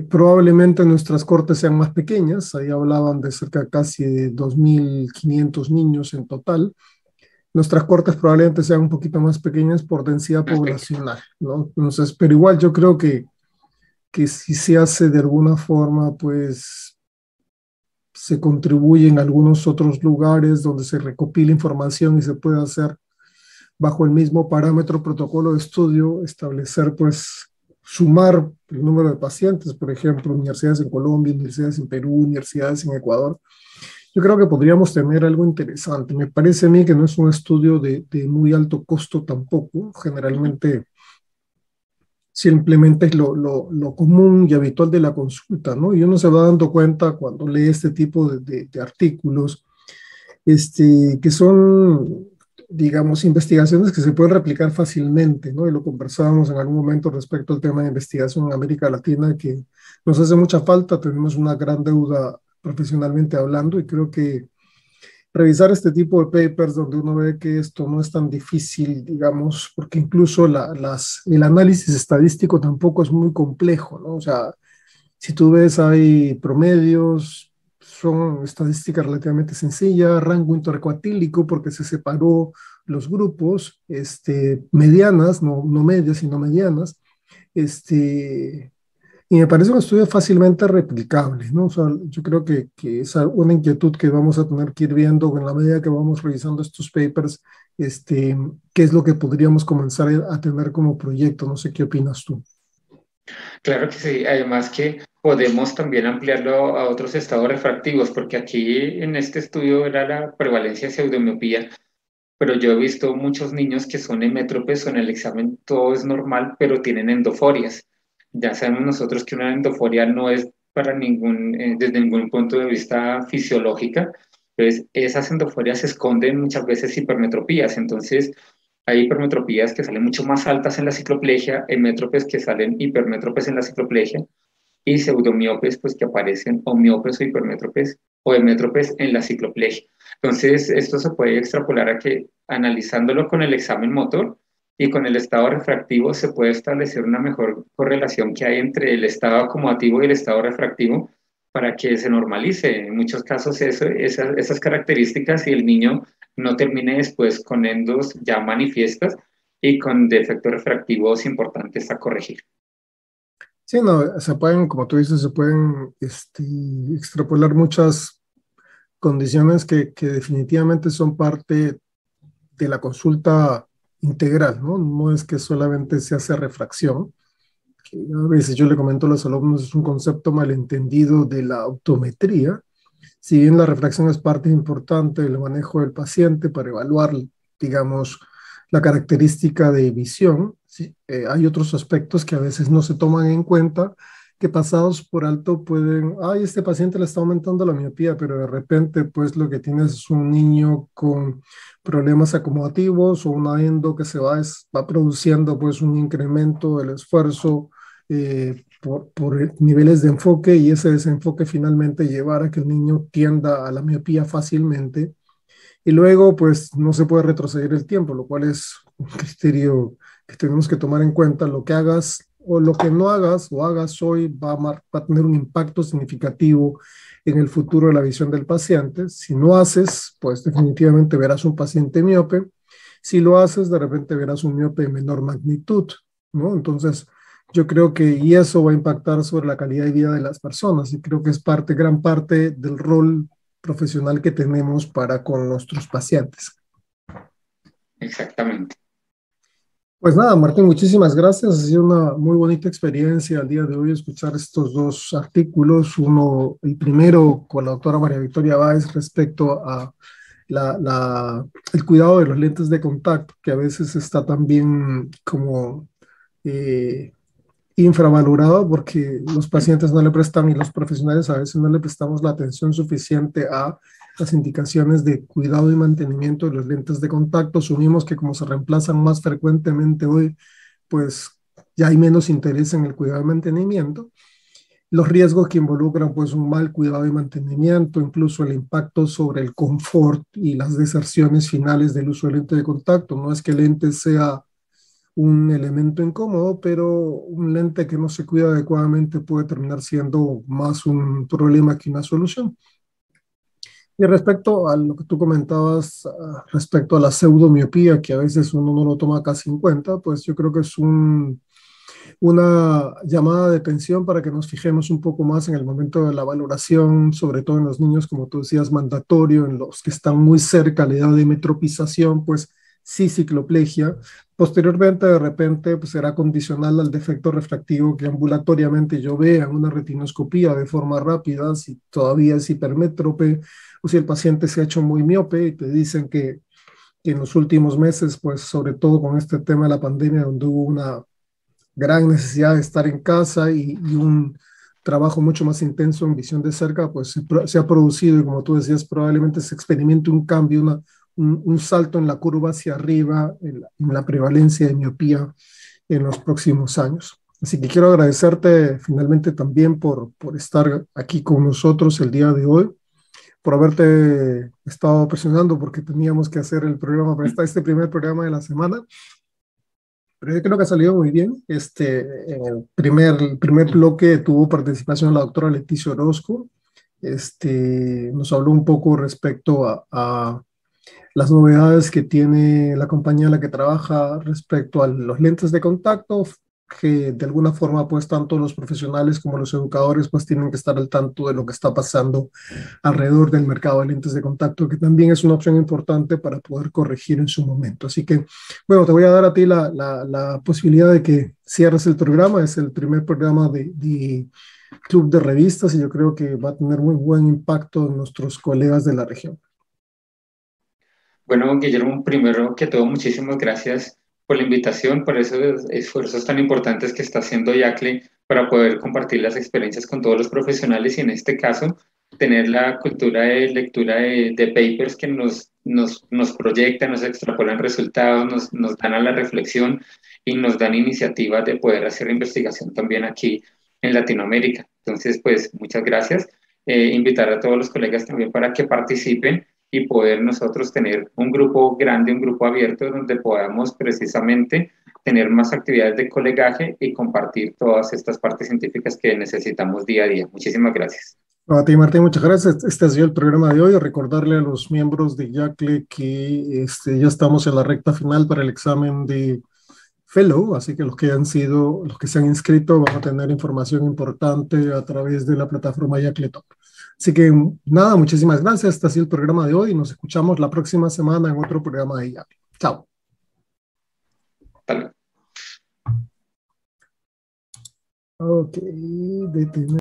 Probablemente nuestras cortes sean más pequeñas, ahí hablaban de cerca casi de 2.500 niños en total. Nuestras cortes probablemente sean un poquito más pequeñas por densidad poblacional, ¿no? Entonces, pero igual yo creo que si se hace de alguna forma, pues se contribuye en algunos otros lugares donde se recopila información y se puede hacer bajo el mismo parámetro protocolo de estudio, establecer pues sumar el número de pacientes, por ejemplo, universidades en Colombia, universidades en Perú, universidades en Ecuador. Yo creo que podríamos tener algo interesante. Me parece a mí que no es un estudio de muy alto costo tampoco. Generalmente simplemente es lo común y habitual de la consulta, ¿no? Y uno se va dando cuenta cuando lee este tipo de artículos, que son, digamos, investigaciones que se pueden replicar fácilmente, ¿no? Y lo conversábamos en algún momento respecto al tema de investigación en América Latina, que nos hace mucha falta, tenemos una gran deuda profesionalmente hablando, y creo que revisar este tipo de papers donde uno ve que esto no es tan difícil, digamos, porque incluso el análisis estadístico tampoco es muy complejo, ¿no? O sea, si tú ves, hay promedios, son estadísticas relativamente sencillas, rango intercuatílico porque se separó los grupos, medianas, no medias, sino medianas, y me parece un estudio fácilmente replicable, ¿no? O sea, yo creo que es una inquietud que vamos a tener que ir viendo en la medida que vamos revisando estos papers, qué es lo que podríamos comenzar a tener como proyecto. No sé qué opinas tú. Claro que sí, además que podemos también ampliarlo a otros estados refractivos, porque aquí en este estudio era la prevalencia de pseudomiopía, pero yo he visto muchos niños que son hemétropes o en el examen todo es normal, pero tienen endoforias. Ya sabemos nosotros que una endoforia no es para desde ningún punto de vista fisiológica, entonces esas endoforias esconden muchas veces hipermetropías, entonces hay hipermetropías que salen mucho más altas en la cicloplegia, hemétropes que salen hipermétropes en la cicloplegia y pseudomiopes pues que aparecen o miopes o hipermétropes o hemétropes en la cicloplegia. Entonces esto se puede extrapolar a que analizándolo con el examen motor y con el estado refractivo se puede establecer una mejor correlación que hay entre el estado acomodativo y el estado refractivo para que se normalice en muchos casos esas características y el niño no termine después con endos ya manifiestas y con defectos refractivos importantes a corregir. Sí, no, se pueden, como tú dices, se pueden extrapolar muchas condiciones que definitivamente son parte de la consulta integral, ¿no? No es que solamente se hace refracción, que a veces yo le comento a los alumnos, es un concepto malentendido de la optometría. Si bien la refracción es parte importante del manejo del paciente para evaluar, digamos, la característica de visión, ¿sí? Hay otros aspectos que a veces no se toman en cuenta que pasados por alto pueden, ay, este paciente le está aumentando la miopía, pero de repente pues lo que tienes es un niño con problemas acomodativos o una endo que va produciendo pues un incremento del esfuerzo por niveles de enfoque, y ese desenfoque finalmente llevar a que el niño tienda a la miopía fácilmente, y luego pues no se puede retroceder el tiempo, lo cual es un criterio que tenemos que tomar en cuenta. Lo que hagas o lo que no hagas o hagas hoy va a tener un impacto significativo en el futuro de la visión del paciente. Si no haces, pues definitivamente verás un paciente miope. Si lo haces, de repente verás un miope de menor magnitud, ¿no? Entonces, yo creo que, y eso va a impactar sobre la calidad de vida de las personas, y creo que es gran parte del rol profesional que tenemos para con nuestros pacientes. Exactamente. Pues nada, Martín, muchísimas gracias. Ha sido una muy bonita experiencia al día de hoy escuchar estos dos artículos. Uno, el primero con la doctora María Victoria Báez respecto a el cuidado de los lentes de contacto, que a veces está también como eh, infravalorado porque los pacientes no le prestan, y los profesionales a veces no le prestamos la atención suficiente a las indicaciones de cuidado y mantenimiento de los lentes de contacto. Asumimos que como se reemplazan más frecuentemente hoy, pues ya hay menos interés en el cuidado y mantenimiento. Los riesgos que involucran pues un mal cuidado y mantenimiento, incluso el impacto sobre el confort y las deserciones finales del uso del lente de contacto. No es que el lente sea un elemento incómodo, pero un lente que no se cuida adecuadamente puede terminar siendo más un problema que una solución. Y respecto a lo que tú comentabas, respecto a la pseudomiopía, que a veces uno no lo toma casi en cuenta, pues yo creo que es una llamada de atención para que nos fijemos un poco más en el momento de la valoración, sobre todo en los niños, como tú decías, mandatorio, en los que están muy cerca a la edad de metropización, pues sí, cicloplegia. Posteriormente, de repente, pues será condicional al defecto refractivo que ambulatoriamente yo vea en una retinoscopía de forma rápida, si todavía es hipermétrope o si el paciente se ha hecho muy miope y te dicen que en los últimos meses, pues sobre todo con este tema de la pandemia, donde hubo una gran necesidad de estar en casa y un trabajo mucho más intenso en visión de cerca, pues se ha producido, y como tú decías, probablemente se experimente un cambio, un salto en la curva hacia arriba en la prevalencia de miopía en los próximos años. Así que quiero agradecerte finalmente también por estar aquí con nosotros el día de hoy, por haberte estado presionando porque teníamos que hacer el programa para este primer programa de la semana. Pero yo creo que ha salido muy bien. En el primer bloque tuvo participación la doctora Leticia Orozco. Nos habló un poco respecto a las novedades que tiene la compañía en la que trabaja respecto a los lentes de contacto, que de alguna forma pues tanto los profesionales como los educadores pues tienen que estar al tanto de lo que está pasando alrededor del mercado de lentes de contacto, que también es una opción importante para poder corregir en su momento. Así que, bueno, te voy a dar a ti la posibilidad de que cierres el programa. Es el primer programa de Club de Revistas, y yo creo que va a tener muy buen impacto en nuestros colegas de la región. Bueno, Guillermo, primero que todo, muchísimas gracias por la invitación, por esos esfuerzos tan importantes que está haciendo IACLE para poder compartir las experiencias con todos los profesionales y en este caso tener la cultura de lectura de papers que nos proyectan, nos extrapolan resultados, nos dan a la reflexión y nos dan iniciativas de poder hacer investigación también aquí en Latinoamérica. Entonces, pues muchas gracias. Invitar a todos los colegas también para que participen y poder nosotros tener un grupo grande, un grupo abierto donde podamos precisamente tener más actividades de colegaje y compartir todas estas partes científicas que necesitamos día a día. Muchísimas gracias. A ti, Martín, muchas gracias. Este ha sido el programa de hoy. Recordarle a los miembros de IACLE que ya estamos en la recta final para el examen de Fellow, así que los que se han inscrito van a tener información importante a través de la plataforma IACLE Top. Así que nada, muchísimas gracias. Este ha sido el programa de hoy y nos escuchamos la próxima semana en otro programa de IACLE. Chao. Hasta luego. Ok, detener.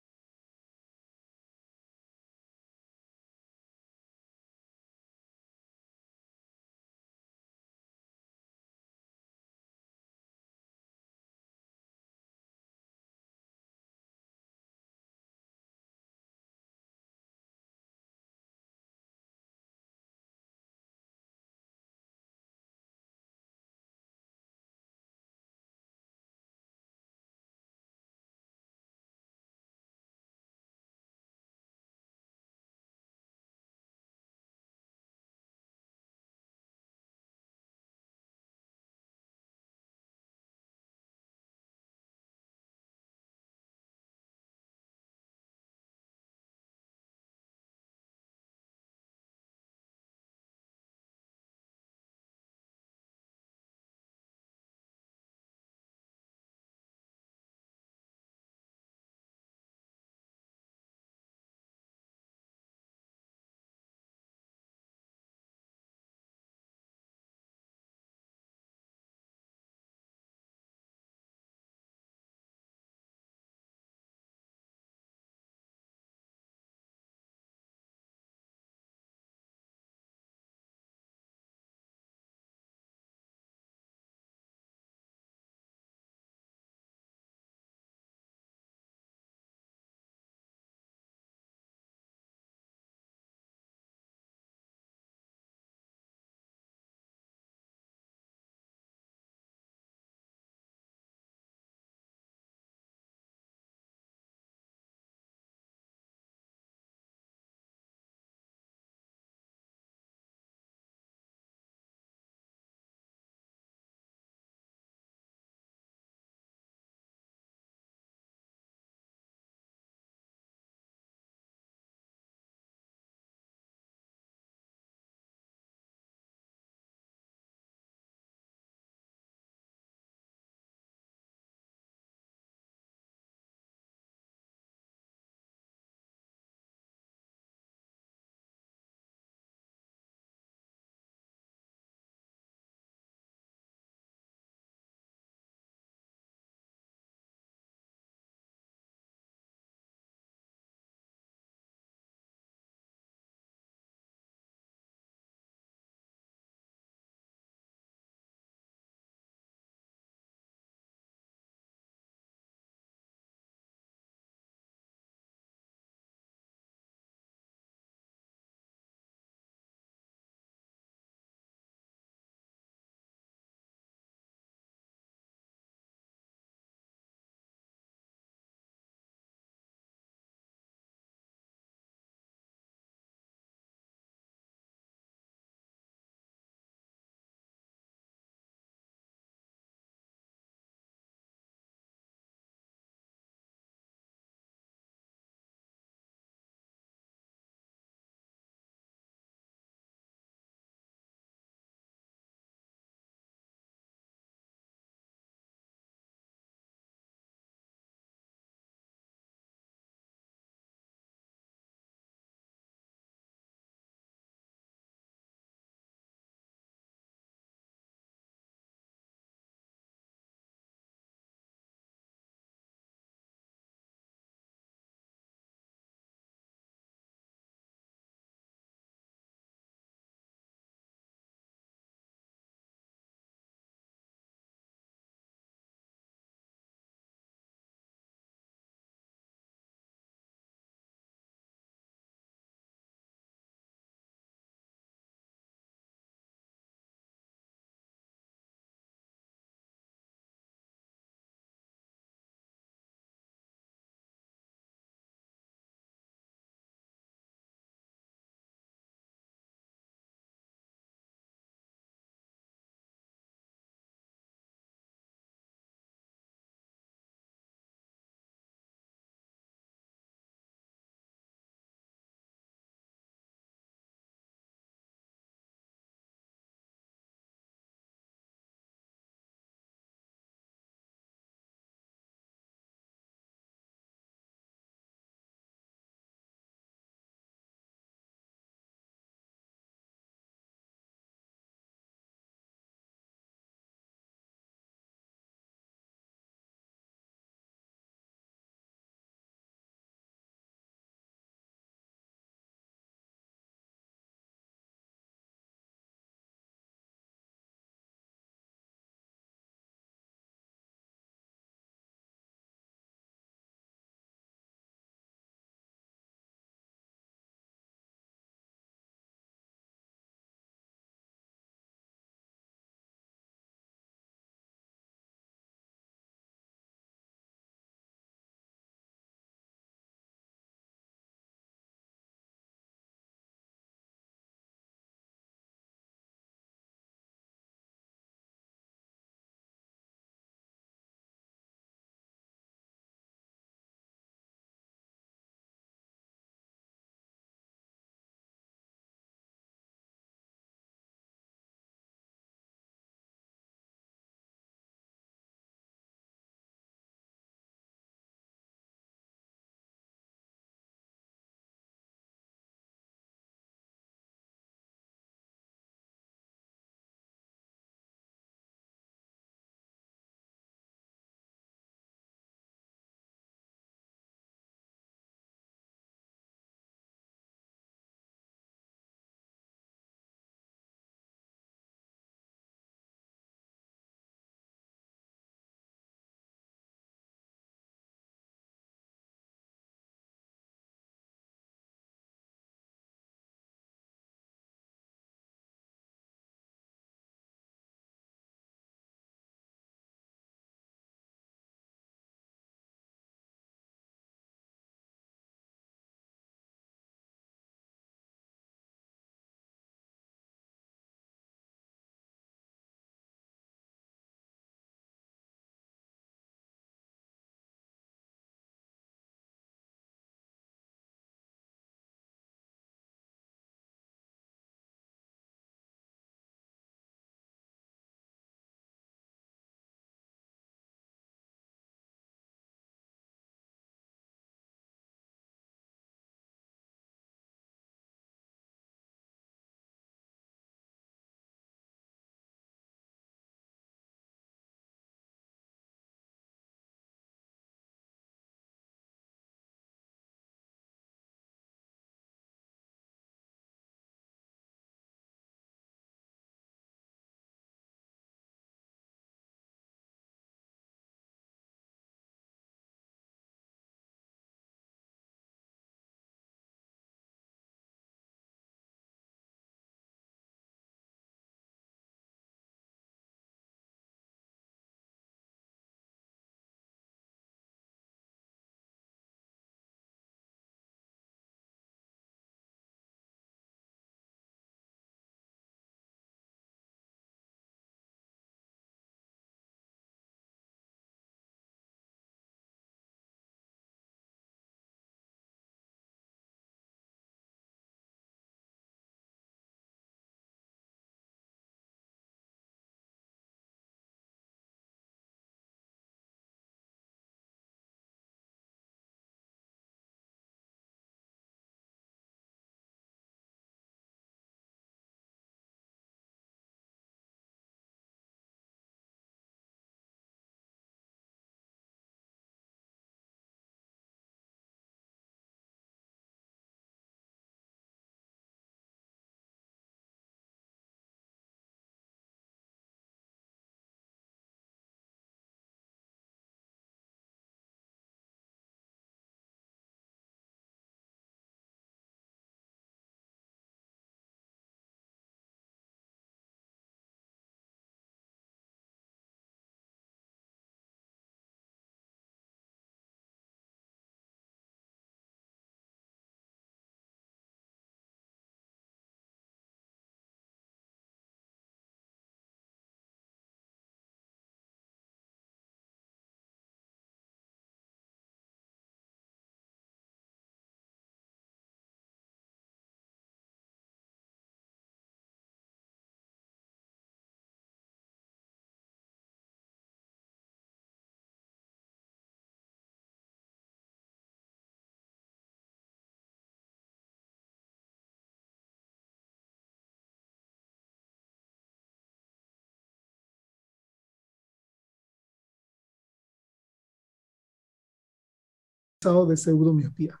generalizado de pseudomiopía.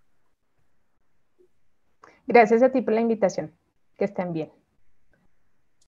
Gracias a ti por la invitación. Que estén bien.